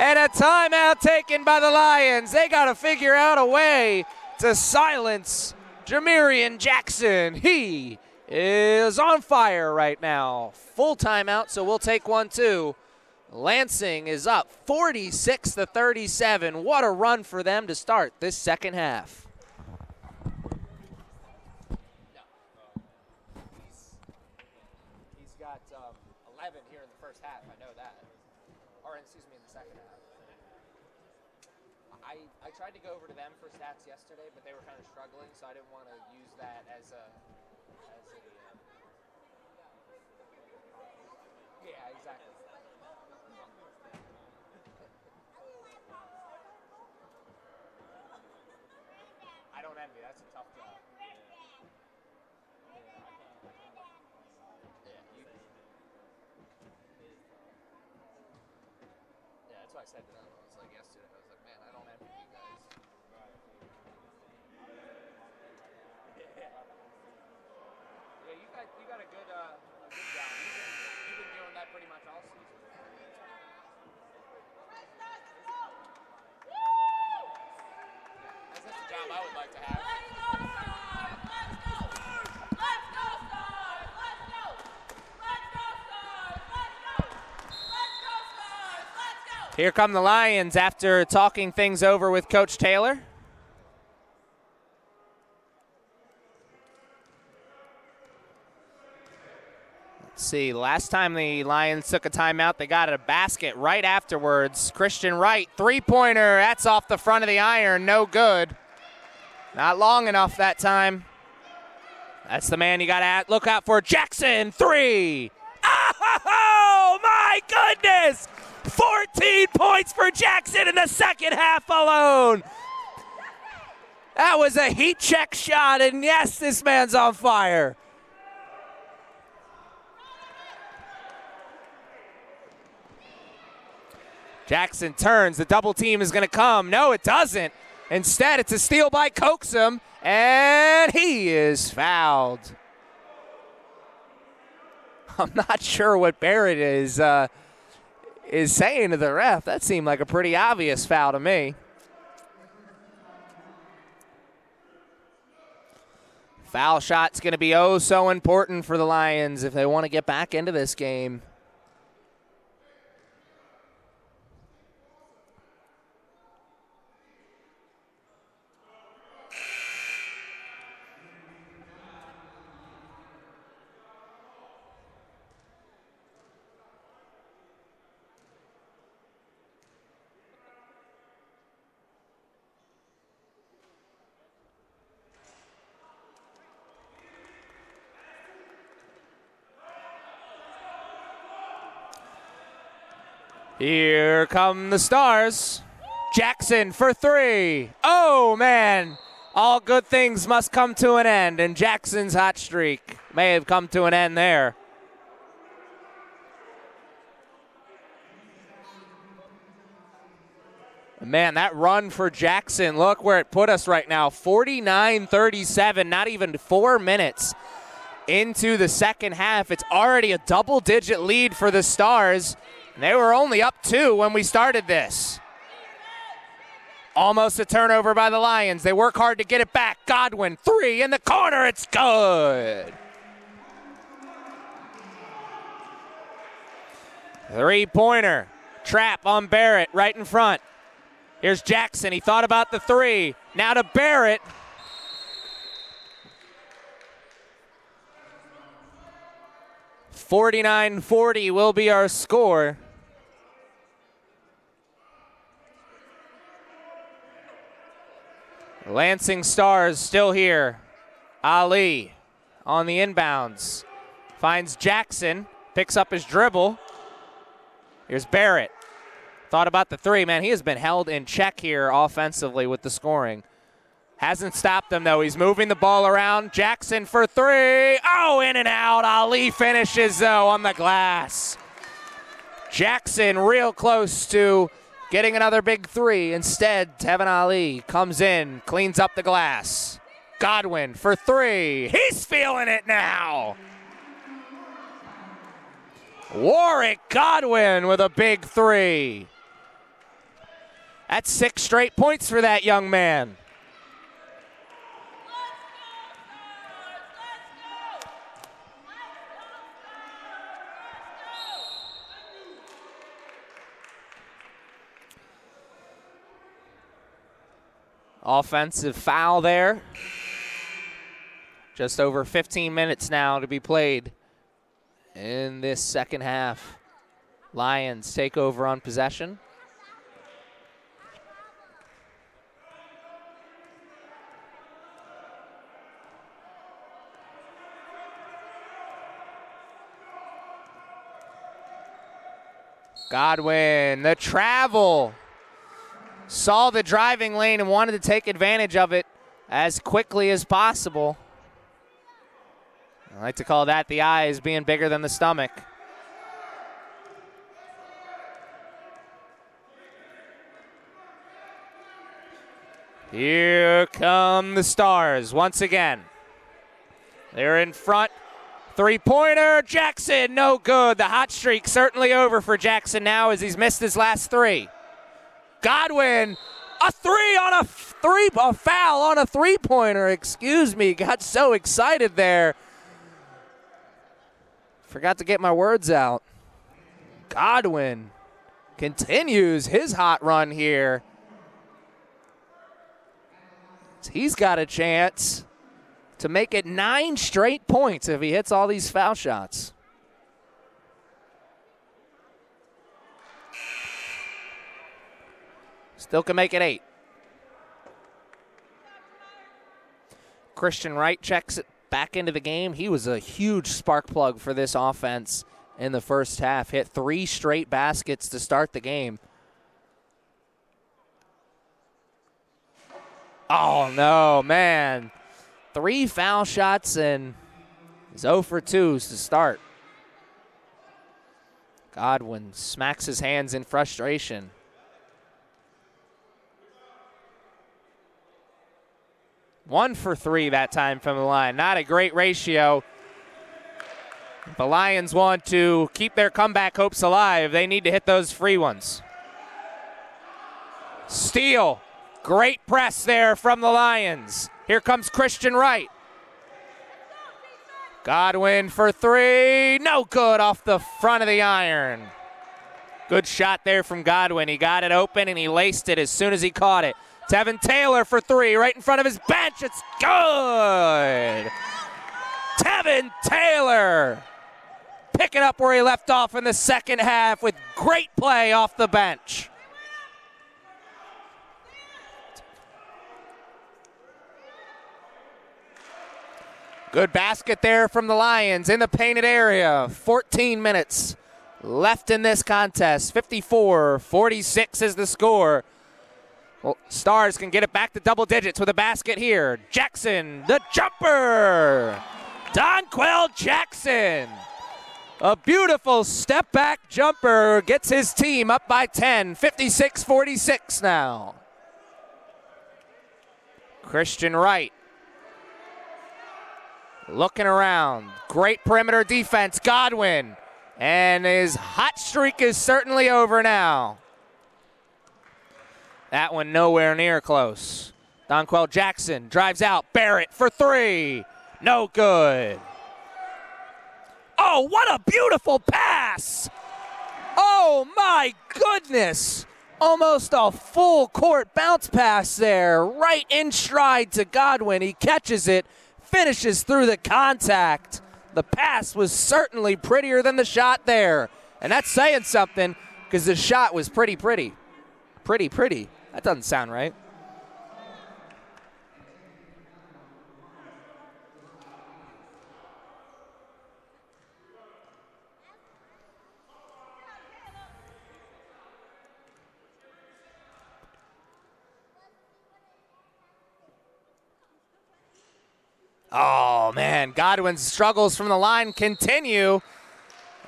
And a timeout taken by the Lions. They got to figure out a way to silence Jamirian Jackson. He is on fire right now. Full timeout, so we'll take one too. Lansing is up 46-37. What a run for them to start this second half. He's got 11 here in the first half, I know that. Or excuse me, in the second half. I tried to go over to them for stats yesterday, but they were kind of struggling, so I didn't want to use that as a yeah, exactly. I don't envy. That's a tough job. Yeah, that's what I said to them. I was like yesterday. I was like, man, I don't envy you guys. Yeah, you got a good job. You've been doing that pretty much all season. That's a job I would like to have. Here come the Lions after talking things over with Coach Taylor. Let's see, last time the Lions took a timeout, they got a basket right afterwards. Christian Wright, three-pointer, that's off the front of the iron, no good. Not long enough that time. That's the man you got to look out for. Jackson, 3. Oh, my goodness! 14 points for Jackson in the second half alone. That was a heat check shot, and yes, this man's on fire. Jackson turns. The double team is going to come. No, it doesn't. Instead, it's a steal by Coaxum, and he is fouled. I'm not sure what Barrett is saying to the ref. That seemed like a pretty obvious foul to me. Foul shot's going to be oh so important for the Lions if they want to get back into this game. Here come the Stars. Jackson for three. Oh, man. All good things must come to an end, and Jackson's hot streak may have come to an end there. Man, that run for Jackson, look where it put us right now. 49-37, not even 4 minutes into the second half. It's already a double-digit lead for the Stars. They were only up 2 when we started this. Almost a turnover by the Lions. They work hard to get it back. Godwin, 3 in the corner. It's good. 3-pointer. Trap on Barrett right in front. Here's Jackson. He thought about the 3. Now to Barrett. $49-40 will be our score. Lansing Stars still here. Ali on the inbounds. Finds Jackson. Picks up his dribble. Here's Barrett. Thought about the 3. Man, he has been held in check here offensively with the scoring. Hasn't stopped him, though. He's moving the ball around. Jackson for 3. Oh, in and out. Ali finishes, though, on the glass. Jackson real close to getting another big 3. Instead, Tevin Ali comes in, cleans up the glass. Godwin for 3. He's feeling it now. Warwick Godwin with a big 3. That's 6 straight points for that young man. Offensive foul there. Just over 15 minutes now to be played in this second half. Lions take over on possession. Godwin, the travel. Saw the driving lane and wanted to take advantage of it as quickly as possible. I like to call that the eyes being bigger than the stomach. Here come the Stars once again. They're in front. 3-pointer, Jackson, no good. The hot streak certainly over for Jackson now as he's missed his last 3. Godwin, a foul on a 3-pointer, excuse me. Got so excited there. Forgot to get my words out. Godwin continues his hot run here. He's got a chance to make it 9 straight points if he hits all these foul shots. Still can make it 8. Christian Wright checks it back into the game. He was a huge spark plug for this offense in the first half. Hit 3 straight baskets to start the game. Oh, no, man. 3 foul shots and he's 0 for 2s to start. Godwin smacks his hands in frustration. One for 3 that time from the line. Not a great ratio. The Lions want to keep their comeback hopes alive. They need to hit those free ones. Steal. Great press there from the Lions. Here comes Christian Wright. Godwin for 3. No good off the front of the iron. Good shot there from Godwin. He got it open and he laced it as soon as he caught it. Tevin Taylor for 3 right in front of his bench. It's good. Tevin Taylor picking up where he left off in the second half with great play off the bench. Good basket there from the Lions in the painted area. 14 minutes left in this contest. 54-46 is the score. Well, Stars can get it back to double digits with a basket here. Jackson, the jumper. Donquell Jackson. A beautiful step back jumper gets his team up by 10. 56-46 now. Christian Wright. Looking around. Great perimeter defense. Godwin. And his hot streak is certainly over now. That one nowhere near close. Donquell Jackson drives out. Barrett for 3. No good. Oh, what a beautiful pass. Oh, my goodness. Almost a full court bounce pass there. Right in stride to Godwin. He catches it. Finishes through the contact. The pass was certainly prettier than the shot there. And that's saying something because the shot was pretty. Pretty. That doesn't sound right. Oh, man, Godwin's struggles from the line continue,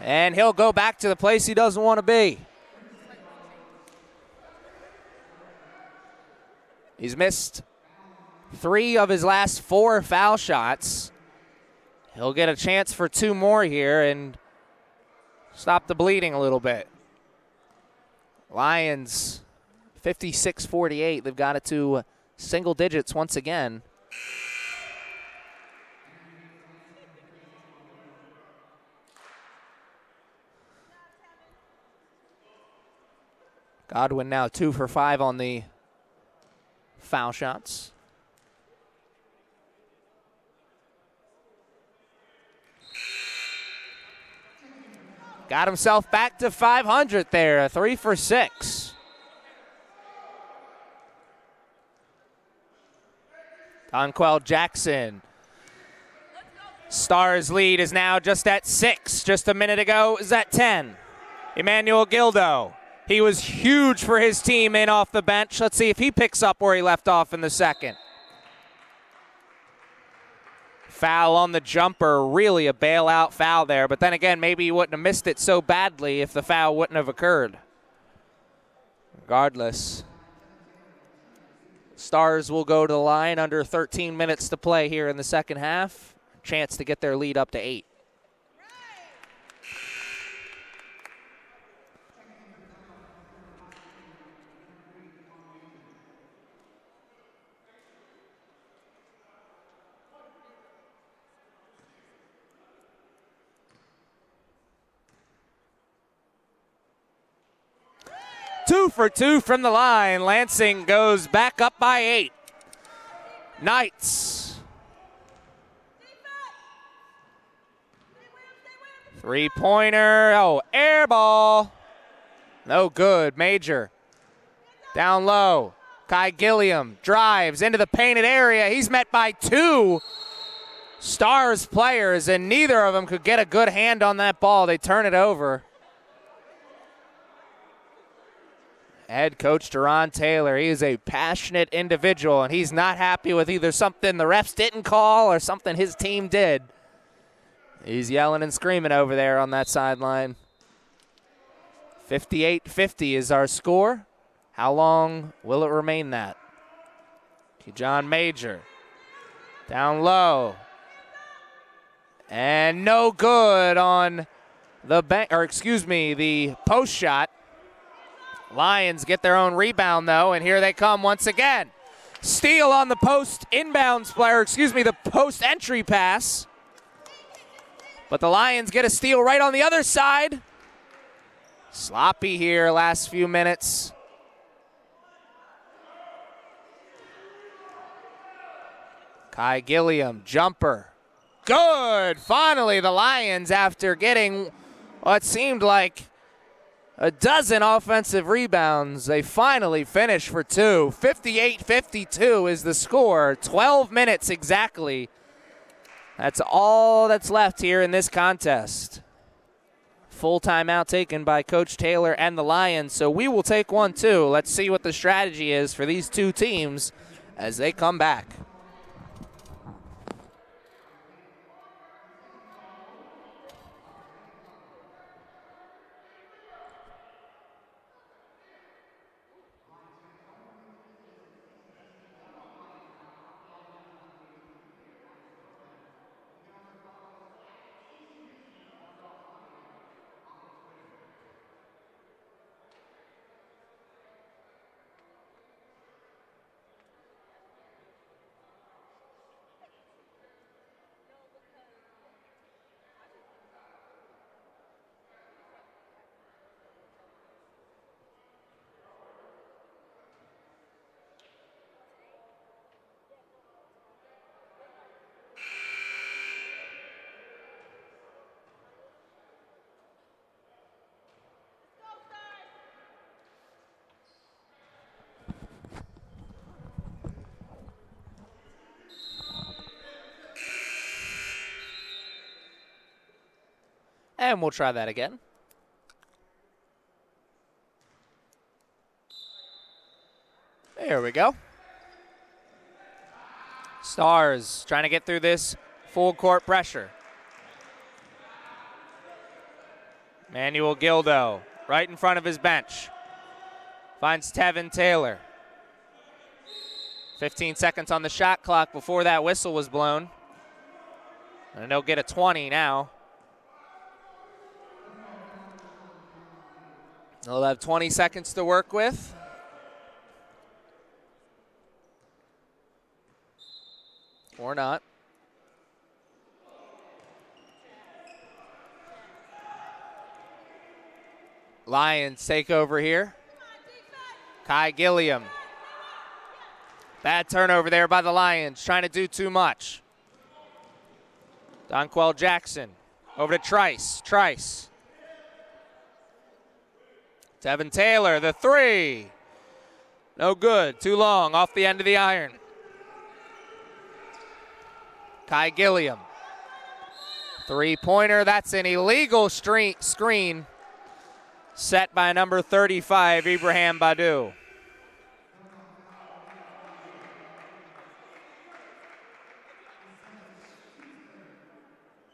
and he'll go back to the place he doesn't want to be. He's missed 3 of his last 4 foul shots. He'll get a chance for 2 more here and stop the bleeding a little bit. Lions, 56-48. They've got it to single digits once again. Godwin now 2 for 5 on the foul shots. Got himself back to 500 there, 3 for 6. Donquell Jackson. Stars lead is now just at 6. Just a minute ago is at 10. Emmanuel Gildo. He was huge for his team in off the bench. Let's see if he picks up where he left off in the second. Foul on the jumper, really a bailout foul there. But then again, maybe he wouldn't have missed it so badly if the foul wouldn't have occurred. Regardless, Stars will go to the line under 13 minutes to play here in the second half. Chance to get their lead up to 8. 2 for 2 from the line. Lansing goes back up by 8. Knights. 3-pointer. Oh, air ball. No good. Major. Down low. Kai Gilliam drives into the painted area. He's met by 2. Stars players, and neither of them could get a good hand on that ball. They turn it over. Head coach Duron Taylor, he is a passionate individual, and he's not happy with either something the refs didn't call or something his team did. He's yelling and screaming over there on that sideline. 58-50 is our score. How long will it remain that? John Major down low. And no good on the the post shot. Lions get their own rebound, though, and here they come once again. Steal on the post inbounds player, the post entry pass. But the Lions get a steal right on the other side. Sloppy here last few minutes. Kai Gilliam, jumper. Good! Finally, the Lions, after getting what seemed like a dozen offensive rebounds, they finally finish for two. 58-52 is the score. 12 minutes exactly. That's all that's left here in this contest. Full timeout taken by Coach Taylor and the Lions, so we will take one too. Let's see what the strategy is for these two teams as they come back. And we'll try that again. There we go. Stars trying to get through this full court pressure. Manuel Gildo right in front of his bench. Finds Tevin Taylor. 15 seconds on the shot clock before that whistle was blown. And they'll get a 20 now. They'll have 20 seconds to work with. Or not. Lions take over here. Kai Gilliam. Bad turnover there by the Lions, trying to do too much. Donquell Jackson over to Trice. Trice. Tevin Taylor, the three. No good, too long, off the end of the iron. Kai Gilliam. Three-pointer, that's an illegal screen set by number 35, Ibrahim Badu.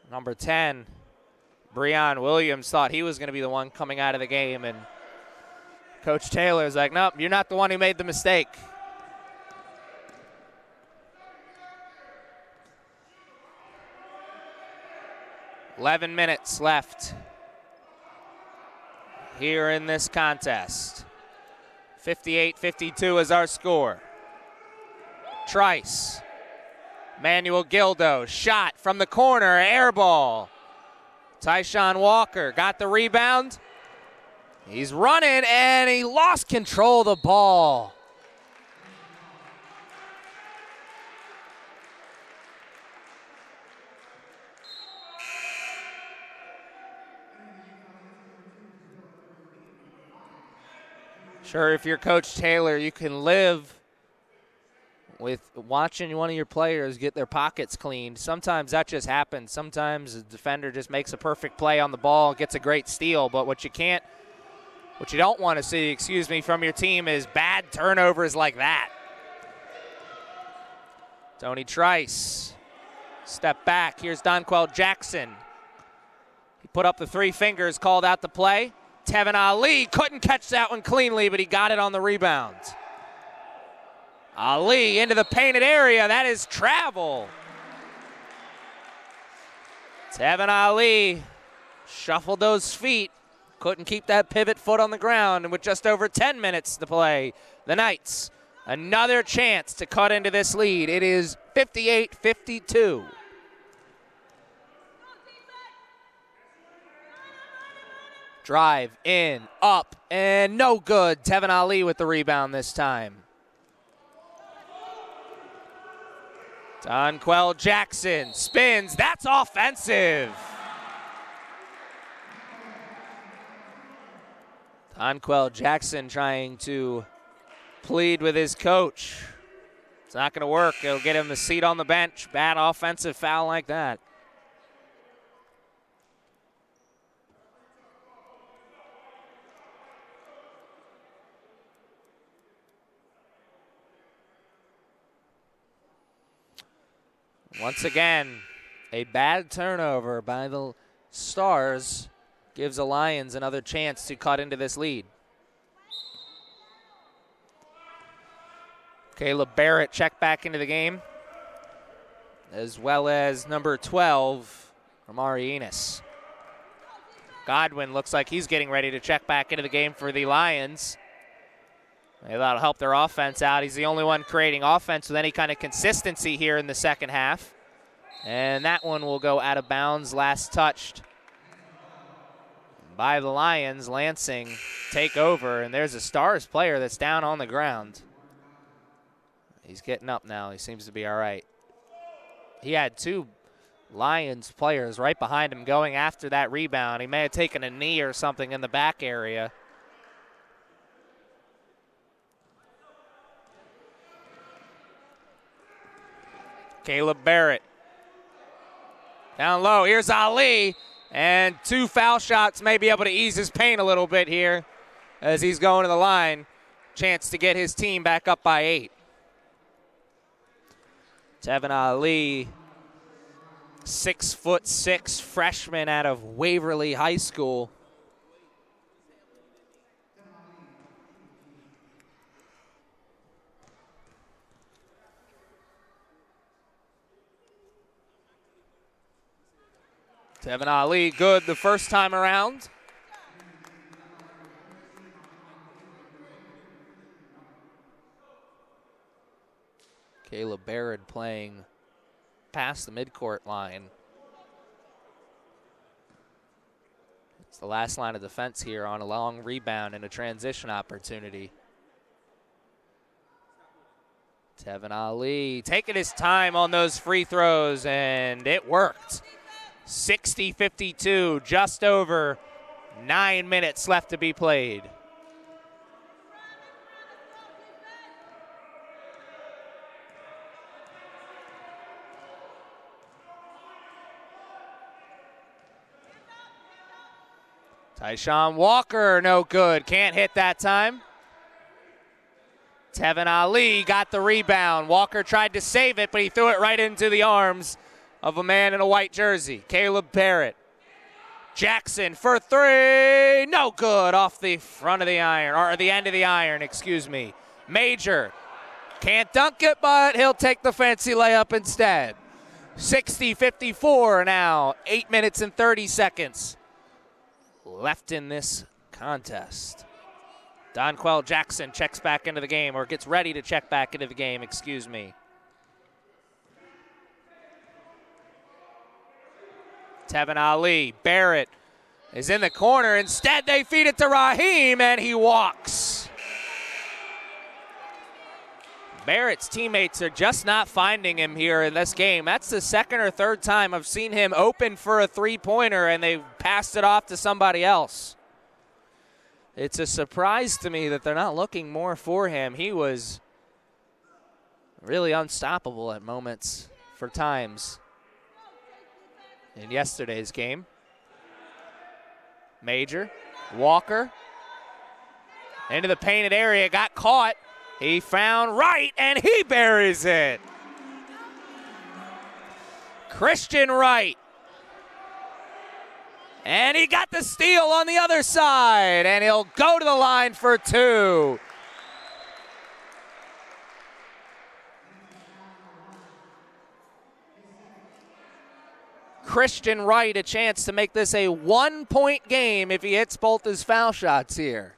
Number 10, Breon Williams, thought he was going to be the one coming out of the game, and Coach Taylor's like, nope, you're not the one who made the mistake. "11 minutes left here in this contest. 58-52 is our score. Trice. Manuel Gildo, shot from the corner, air ball. Tyshawn Walker got the rebound. He's running, and he lost control of the ball. Sure, if you're Coach Taylor, you can live with watching one of your players get their pockets cleaned. Sometimes that just happens. Sometimes the defender just makes a perfect play on the ball, gets a great steal. But what you don't want to see, from your team is bad turnovers like that. Tony Trice, step back. Here's Donquel Jackson. He put up the 3 fingers, called out the play. Tevin Ali couldn't catch that one cleanly, but he got it on the rebound. Ali into the painted area. That is travel. Tevin Ali shuffled those feet. Couldn't keep that pivot foot on the ground. And with just over 10 minutes to play, the Knights, another chance to cut into this lead. It is 58-52. Drive in, up, and no good. Tevin Ali with the rebound this time. Donquel Jackson spins. That's offensive. Donquel Jackson trying to plead with his coach. It's not going to work. It'll get him the seat on the bench. Bad offensive foul like that. Once again, a bad turnover by the Stars gives the Lions another chance to cut into this lead. Caleb Barrett checked back into the game, as well as number 12, Amari Enos. Godwin looks like he's getting ready to check back into the game for the Lions. That'll help their offense out. He's the only one creating offense with any kind of consistency here in the second half. And that one will go out of bounds. Last touched by the Lions. Lansing take over, and there's a Stars player that's down on the ground. He's getting up now. He seems to be all right. He had 2 Lions players right behind him going after that rebound. He may have taken a knee or something in the back area. Caleb Barrett. Down low, here's Ali. And 2 foul shots may be able to ease his pain a little bit here as he's going to the line. Chance to get his team back up by 8. Tevin Ali, 6'6" freshman out of Waverly High School. Tevin Ali, good the first time around. Caleb Barrett playing past the midcourt line. It's the last line of defense here on a long rebound and a transition opportunity. Tevin Ali taking his time on those free throws, and it worked. 60-52, just over 9 minutes left to be played. Tyshawn Walker, no good. Can't hit that time. Tevin Ali got the rebound. Walker tried to save it, but he threw it right into the arms of a man in a white jersey. Caleb Barrett. Jackson for 3. No good. Off the front of the iron, or the end of the iron, excuse me. Major can't dunk it, but he'll take the fancy layup instead. 60-54 now. 8 minutes and 30 seconds left in this contest. Donquel Jackson checks back into the game, or gets ready to check back into the game, excuse me. Tevin Ali, Barrett is in the corner. Instead, they feed it to Raheem, and he walks. Barrett's teammates are just not finding him here in this game. That's the second or third time I've seen him open for a three-pointer, and they've passed it off to somebody else. It's a surprise to me that they're not looking more for him. He was really unstoppable at moments for times in yesterday's game. Major, Walker, into the painted area, got caught. He found Wright, and he buries it. Christian Wright. And he got the steal on the other side, and he'll go to the line for two. Christian Wright a chance to make this a one-point game if he hits both his foul shots here.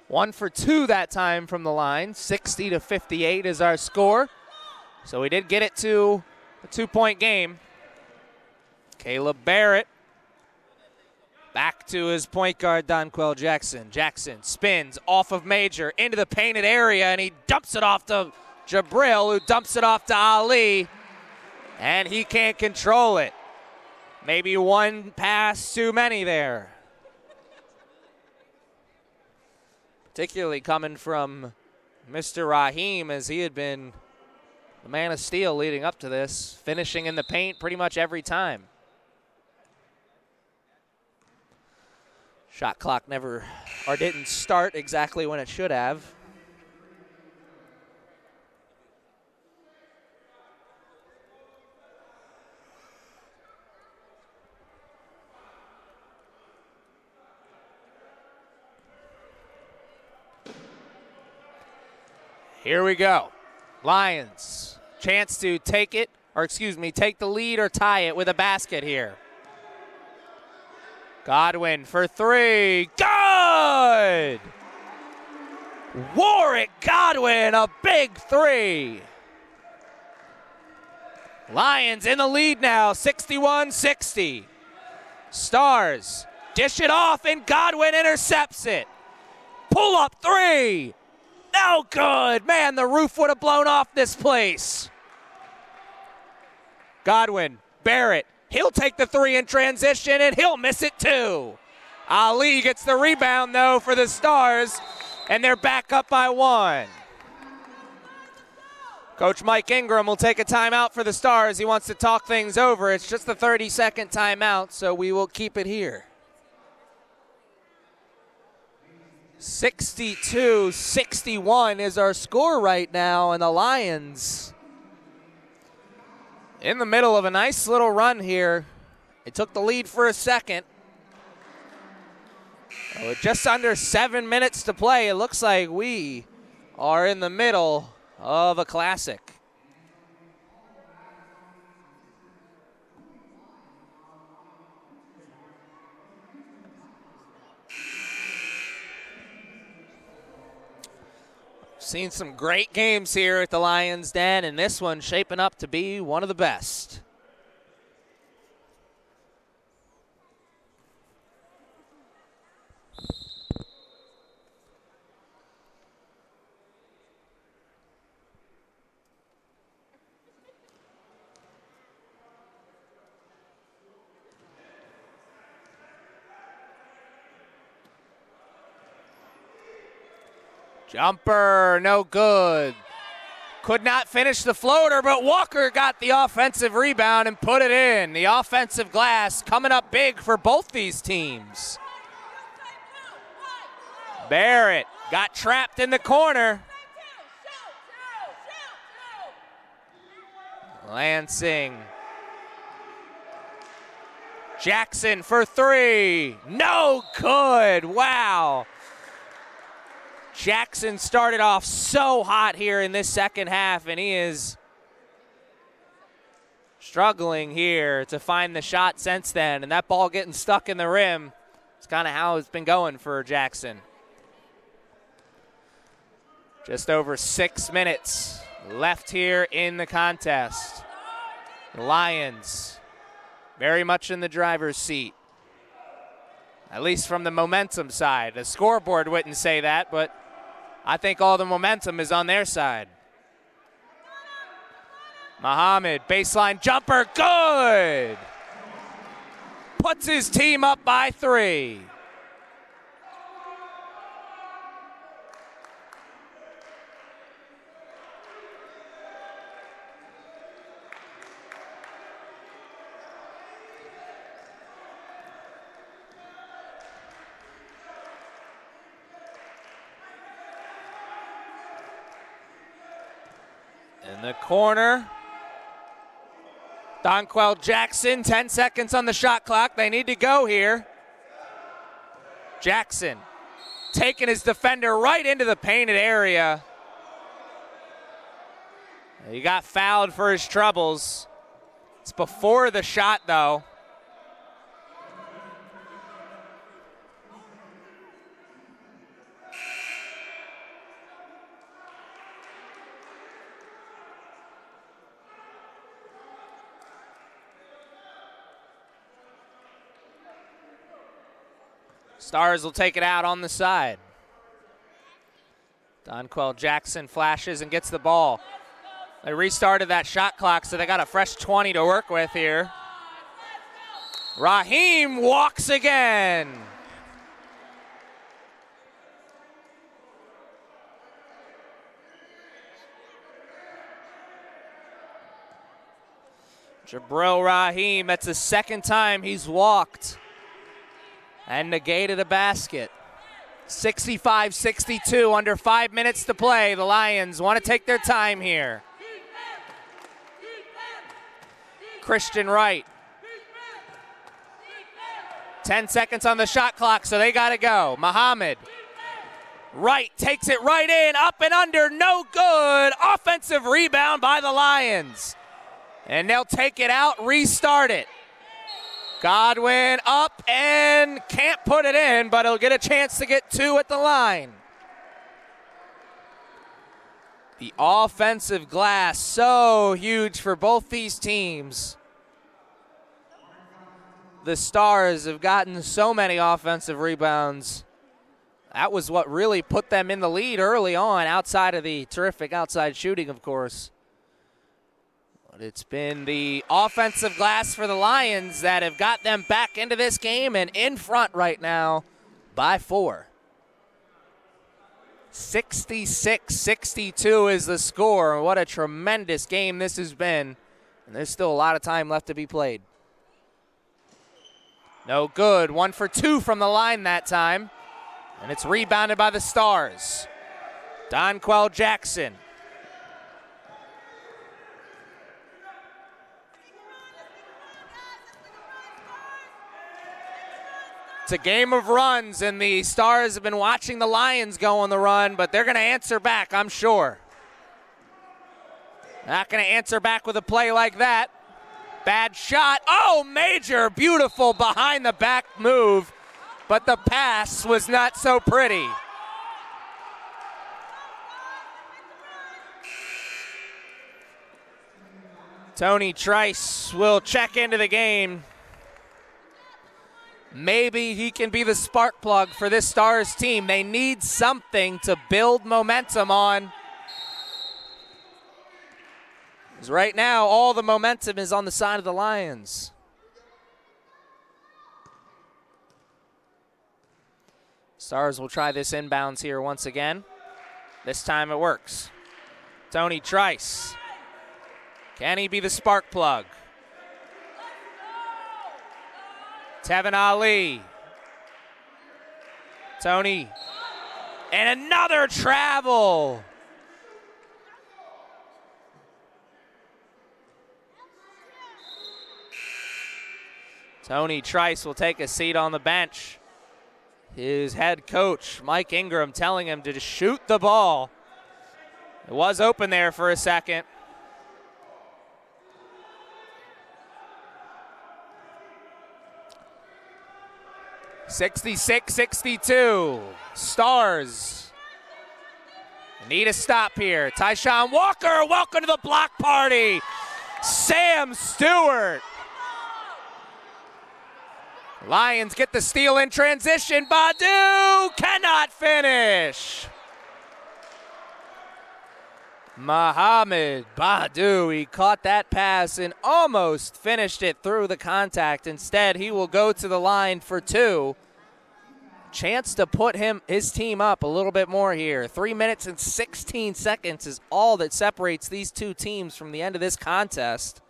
One for two that time from the line. 60-58 is our score. So we did get it to a two-point game. Caleb Barrett back to his point guard, Donquell Jackson. Jackson spins off of Major into the painted area, and he dumps it off to Jabril, who dumps it off to Ali, and he can't control it. Maybe one pass too many there. Particularly coming from Mr. Raheem, as he had been the man of steel leading up to this, finishing in the paint pretty much every time. Shot clock didn't start exactly when it should have. Here we go. Lions, chance to take the lead or tie it with a basket here. Godwin for three. Good! Warwick Godwin, a big three. Lions in the lead now, 61-60. Stars dish it off, and Godwin intercepts it. Pull up three. No good. Man, the roof would have blown off this place. Godwin, Barrett, he'll take the three in transition, and he'll miss it too. Ali gets the rebound, though, for the Stars, and they're back up by one. Coach Mike Ingram will take a timeout for the Stars. He wants to talk things over. It's just a 30-second timeout, so we will keep it here. 62-61 is our score right now, and the Lions in the middle of a nice little run here. They took the lead for a second. With just under 7 minutes to play, it looks like we are in the middle of a classic. Seen some great games here at the Lions Den, and this one shaping up to be one of the best. Jumper, no good. Could not finish the floater, but Walker got the offensive rebound and put it in. The offensive glass coming up big for both these teams. Barrett got trapped in the corner. Lansing. Jackson for three. No good. Wow. Jackson started off so hot here in this second half, and he is struggling here to find the shot since then. And that ball getting stuck in the rim is kind of how it's been going for Jackson. Just over 6 minutes left here in the contest. The Lions very much in the driver's seat, at least from the momentum side. The scoreboard wouldn't say that, but I think all the momentum is on their side. Muhammad, baseline jumper, good! Puts his team up by 3. In the corner, Donquell Jackson, 10 seconds on the shot clock. They need to go here. Jackson taking his defender right into the painted area. He got fouled for his troubles. It's before the shot, though. Stars will take it out on the side. Donquell Jackson flashes and gets the ball. They restarted that shot clock, so they got a fresh 20 to work with here. Raheem walks again. Jabril Raheem, that's the second time he's walked and negated a basket. 65-62, under 5 minutes to play. The Lions want to take their time here. Christian Wright. 10 seconds on the shot clock, so they got to go. Muhammad. Wright takes it right in, up and under, no good. Offensive rebound by the Lions. And they'll take it out, restart it. Godwin up and can't put it in, but he'll get a chance to get 2 at the line. The offensive glass, so huge for both these teams. The Stars have gotten so many offensive rebounds. That was what really put them in the lead early on, outside of the terrific outside shooting, of course. But it's been the offensive glass for the Lions that have got them back into this game and in front right now by 4. 66-62 is the score. What a tremendous game this has been. And there's still a lot of time left to be played. No good. 1 for 2 from the line that time. And it's rebounded by the Stars. Donquell Jackson. It's a game of runs, and the Stars have been watching the Lions go on the run, but they're going to answer back, I'm sure. Not going to answer back with a play like that. Bad shot. Oh, major, beautiful behind-the-back move, but the pass was not so pretty. Tony Trice will check into the game. Maybe he can be the spark plug for this Stars team. They need something to build momentum on. Because right now, all the momentum is on the side of the Lions. Stars will try this inbounds here once again. This time it works. Tony Trice. Can he be the spark plug? Tevin Ali. Tony. And another travel. Tony Trice will take a seat on the bench. His head coach, Mike Ingram, telling him to shoot the ball. It was open there for a second. (66-62). Stars need a stop here. Tyshawn Walker, welcome to the block party. Sam Stewart Lions get the steal in transition. Badu cannot finish. Mohamed Badu, he caught that pass and almost finished it through the contact. Instead, he will go to the line for two. Chance to put his team up a little bit more here. 3 minutes and 16 seconds is all that separates these two teams from the end of this contest.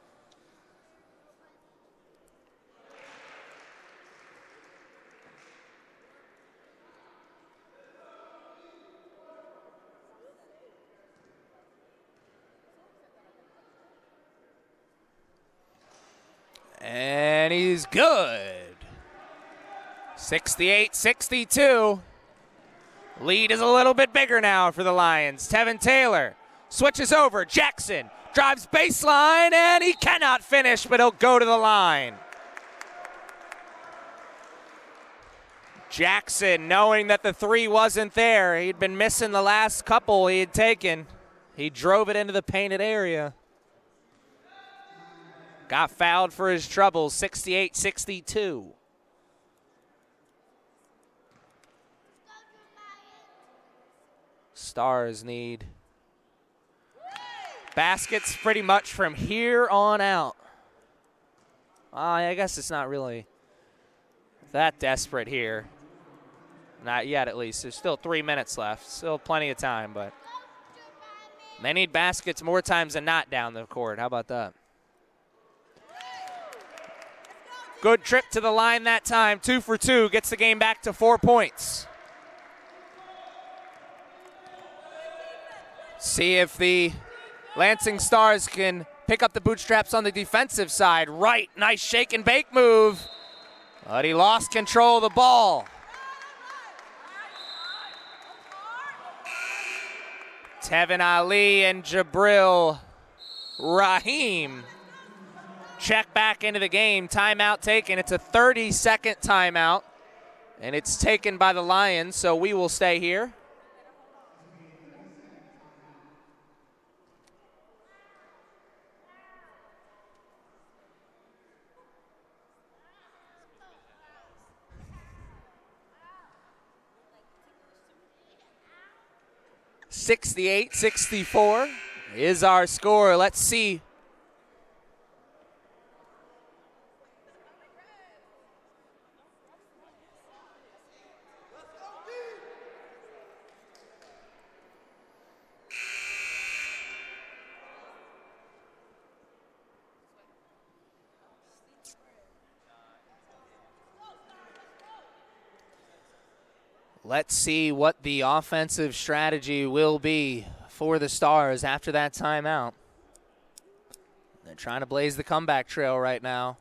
And he's good. 68-62. Lead is a little bit bigger now for the Lions. Tevin Taylor switches over. Jackson drives baseline, and he cannot finish, but he'll go to the line. Jackson, knowing that the three wasn't there, he'd been missing the last couple he had taken. He drove it into the painted area. Got fouled for his troubles, 68-62. Stars need baskets pretty much from here on out. I guess it's not really that desperate here. Not yet, at least. There's still 3 minutes left. Still plenty of time, but they need baskets more times than not down the court. How about that? Good trip to the line that time. 2 for 2. Gets the game back to 4 points. See if the Lansing Stars can pick up the bootstraps on the defensive side. Right, nice shake and bake move. But he lost control of the ball. Tevin Ali and Jabril Rahim check back into the game. Timeout taken. It's a 30-second timeout, and it's taken by the Lions, so we will stay here. (68-64) is our score. Let's see. Let's see what the offensive strategy will be for the Stars after that timeout. They're trying to blaze the comeback trail right now.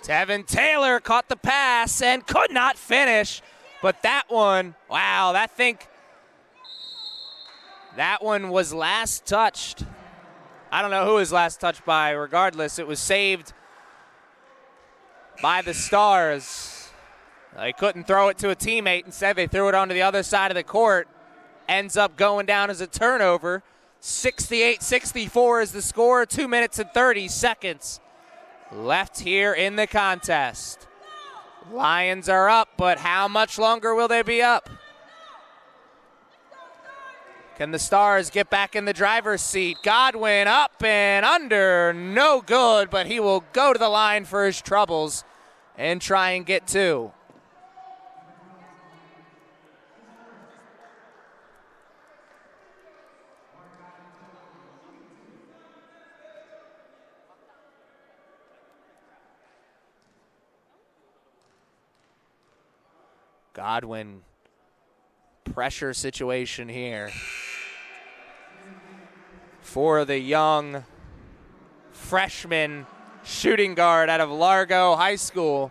Tevin Taylor caught the pass and could not finish. But that one, wow, that one was last touched. I don't know who was last touched by. Regardless, it was saved by the Stars. They couldn't throw it to a teammate. Instead, they threw it onto the other side of the court. Ends up going down as a turnover. 68-64 is the score. 2 minutes and 30 seconds left here in the contest. Lions are up, but how much longer will they be up? Can the Stars get back in the driver's seat? Godwin up and under, no good, but he will go to the line for his troubles and try and get two. Godwin, pressure situation here for the young freshman shooting guard out of Largo High School.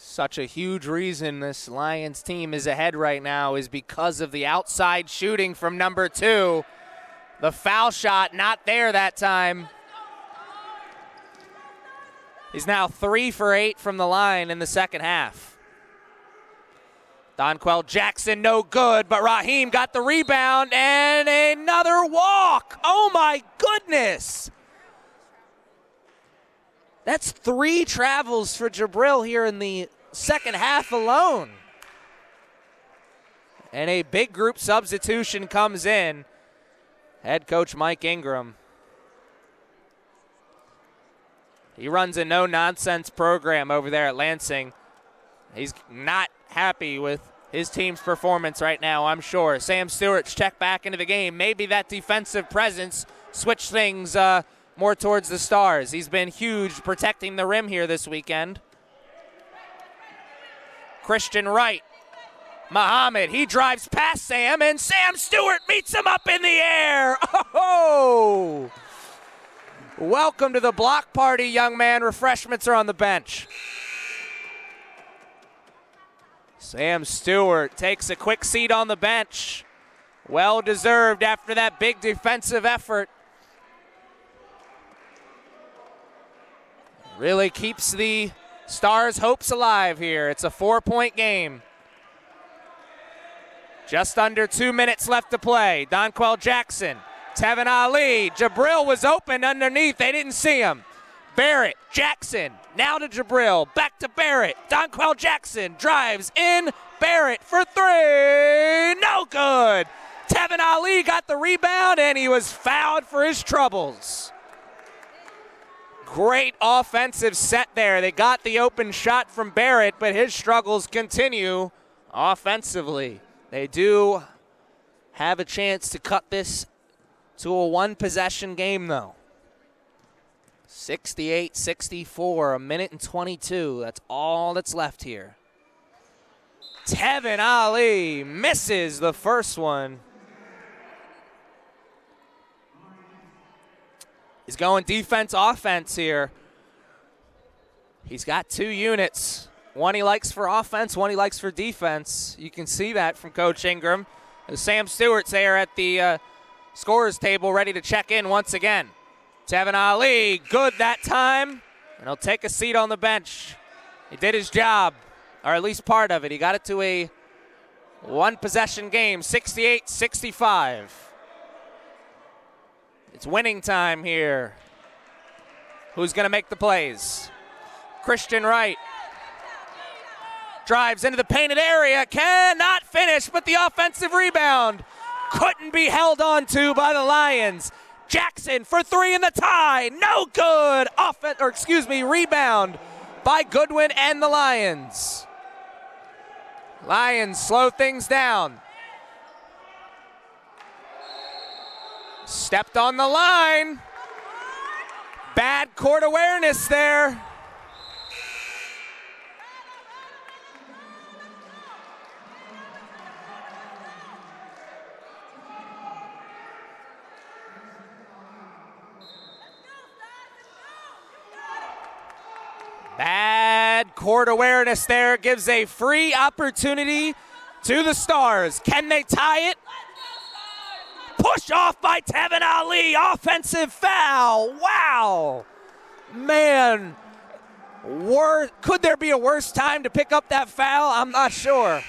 Such a huge reason this Lions team is ahead right now is because of the outside shooting from number 2. The foul shot not there that time. He's now 3 for 8 from the line in the second half. Donquell Jackson no good, but Raheem got the rebound and another walk. Oh my goodness. That's 3 travels for Jabril here in the second half alone. And a big group substitution comes in. Head coach Mike Ingram. He runs a no-nonsense program over there at Lansing. He's not happy with his team's performance right now, I'm sure. Sam Stewart's checked back into the game. Maybe that defensive presence switched things more towards the Stars. He's been huge protecting the rim here this weekend. Christian Wright. Muhammad, he drives past Sam, and Sam Stewart meets him up in the air. Oh! Welcome to the block party, young man. Refreshments are on the bench. Sam Stewart takes a quick seat on the bench. Well deserved after that big defensive effort. Really keeps the Stars' hopes alive here. It's a 4-point game. Just under 2 minutes left to play. Donquell Jackson, Tevin Ali. Jabril was open underneath. They didn't see him. Barrett, Jackson, now to Jabril. Back to Barrett. Donquell Jackson drives in. Barrett for 3. No good. Tevin Ali got the rebound, and he was fouled for his troubles. Great offensive set there. They got the open shot from Barrett, but his struggles continue offensively. They do have a chance to cut this to a 1-possession game, though. 68-64, 1:22. That's all that's left here. Tevin Ali misses the first one. He's going defense, offense here. He's got 2 units. One he likes for offense, one he likes for defense. You can see that from Coach Ingram. Sam Stewart's there at the scorer's table ready to check in once again. Tevin Ali, good that time, and he'll take a seat on the bench. He did his job, or at least part of it. He got it to a 1-possession game, 68-65. It's winning time here. Who's going to make the plays? Christian Wright drives into the painted area, cannot finish, but the offensive rebound couldn't be held on to by the Lions. Jackson for 3 in the tie, no good. Rebound by Goodwin and the Lions. Lions slow things down. Stepped on the line. Bad court awareness there. Bad court awareness there. Gives a free opportunity to the Stars. Can they tie it? Push off by Tevin Ali. Offensive foul. Wow. Man, could there be a worse time to pick up that foul? I'm not sure.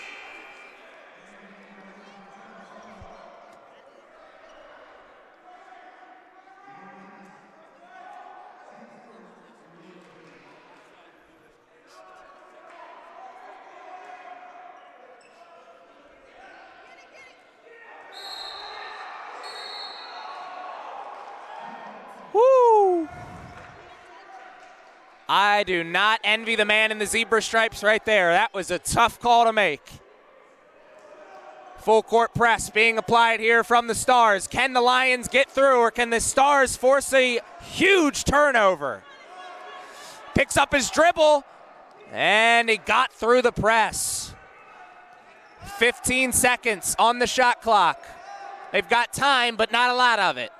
Woo! I do not envy the man in the zebra stripes right there. That was a tough call to make. Full court press being applied here from the Stars. Can the Lions get through, or can the Stars force a huge turnover? Picks up his dribble, and he got through the press. 15 seconds on the shot clock. They've got time, but not a lot of it.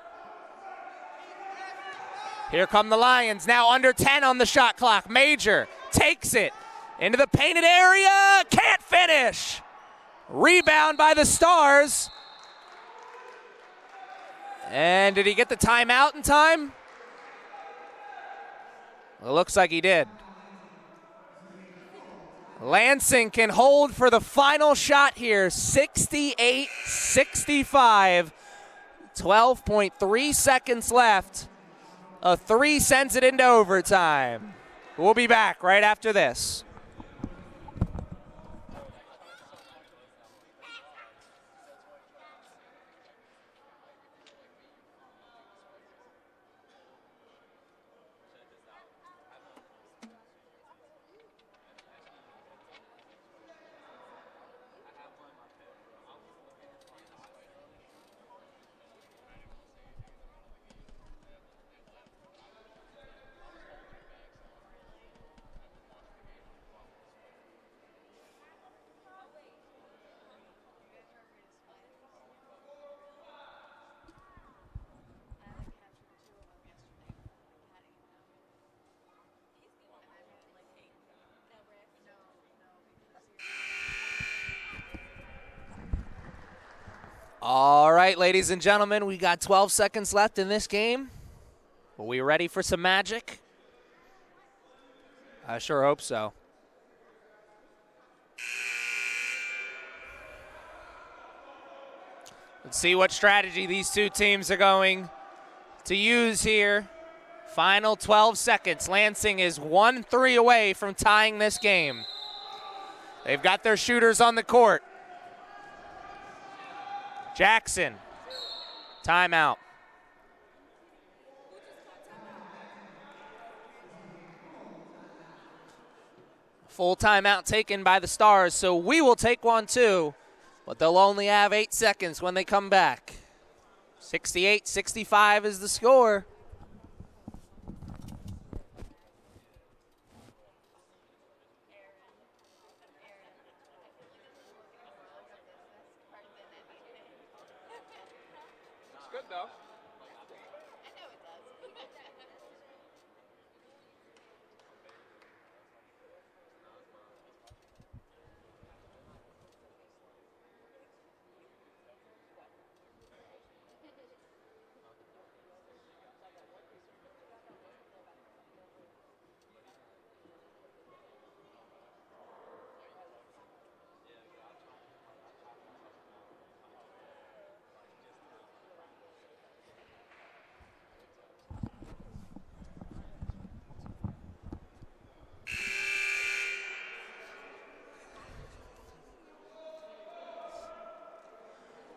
Here come the Lions, now under 10 on the shot clock. Major takes it, Into the painted area, can't finish. Rebound by the Stars. And did he get the timeout in time? Well, it looks like he did. Lansing can hold for the final shot here, 68-65. 12.3 seconds left. A 3 sends it into overtime. We'll be back right after this. All right, ladies and gentlemen, we got 12 seconds left in this game. Are we ready for some magic? I sure hope so. Let's see what strategy these two teams are going to use here. Final 12 seconds. Lansing is 1-3 away from tying this game. They've got their shooters on the court. Jackson, timeout. Full timeout taken by the Stars, so we will take one too, but they'll only have 8 seconds when they come back. 68-65 is the score.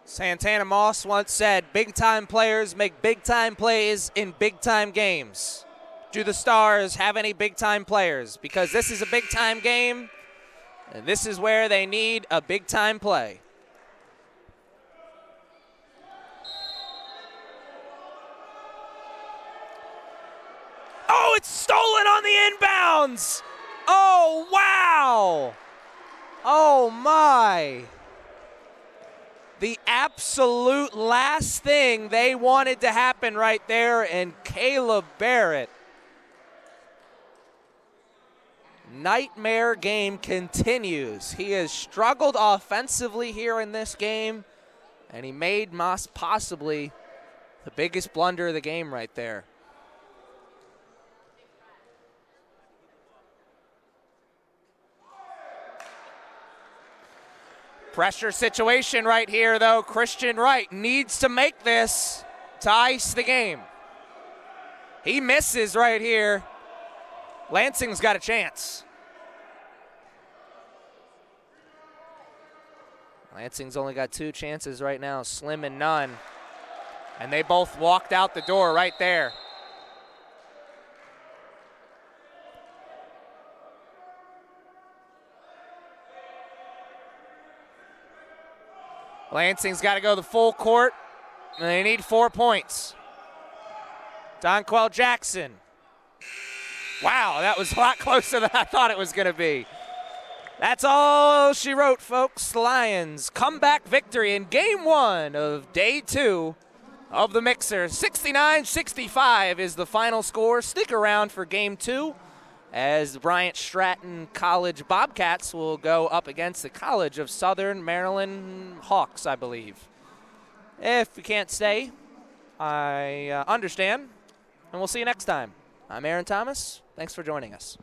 Santana Moss once said, big-time players make big-time plays in big-time games. Do the Stars have any big-time players? Because this is a big-time game, and this is where they need a big-time play. Oh, it's stolen on the inbounds! Oh, wow! Oh, my. The absolute last thing they wanted to happen right there, and Caleb Barrett. Nightmare game continues. He has struggled offensively here in this game, and he made possibly the biggest blunder of the game right there. Pressure situation right here, though. Christian Wright needs to make this to ice the game. He misses right here. Lansing's got a chance. Lansing's only got 2 chances right now, slim and none. And they both walked out the door right there. Lansing's got to go the full court, and they need 4 points. Donquell Jackson. Wow, that was a lot closer than I thought it was going to be. That's all she wrote, folks. The Lions comeback victory in Game 1 of Day 2 of the Mixer. 69-65 is the final score. Stick around for Game 2 as the Bryant Stratton College Bobcats will go up against the College of Southern Maryland Hawks, I believe. If you can't stay, I understand, and we'll see you next time. I'm Aaron Thomas. Thanks for joining us.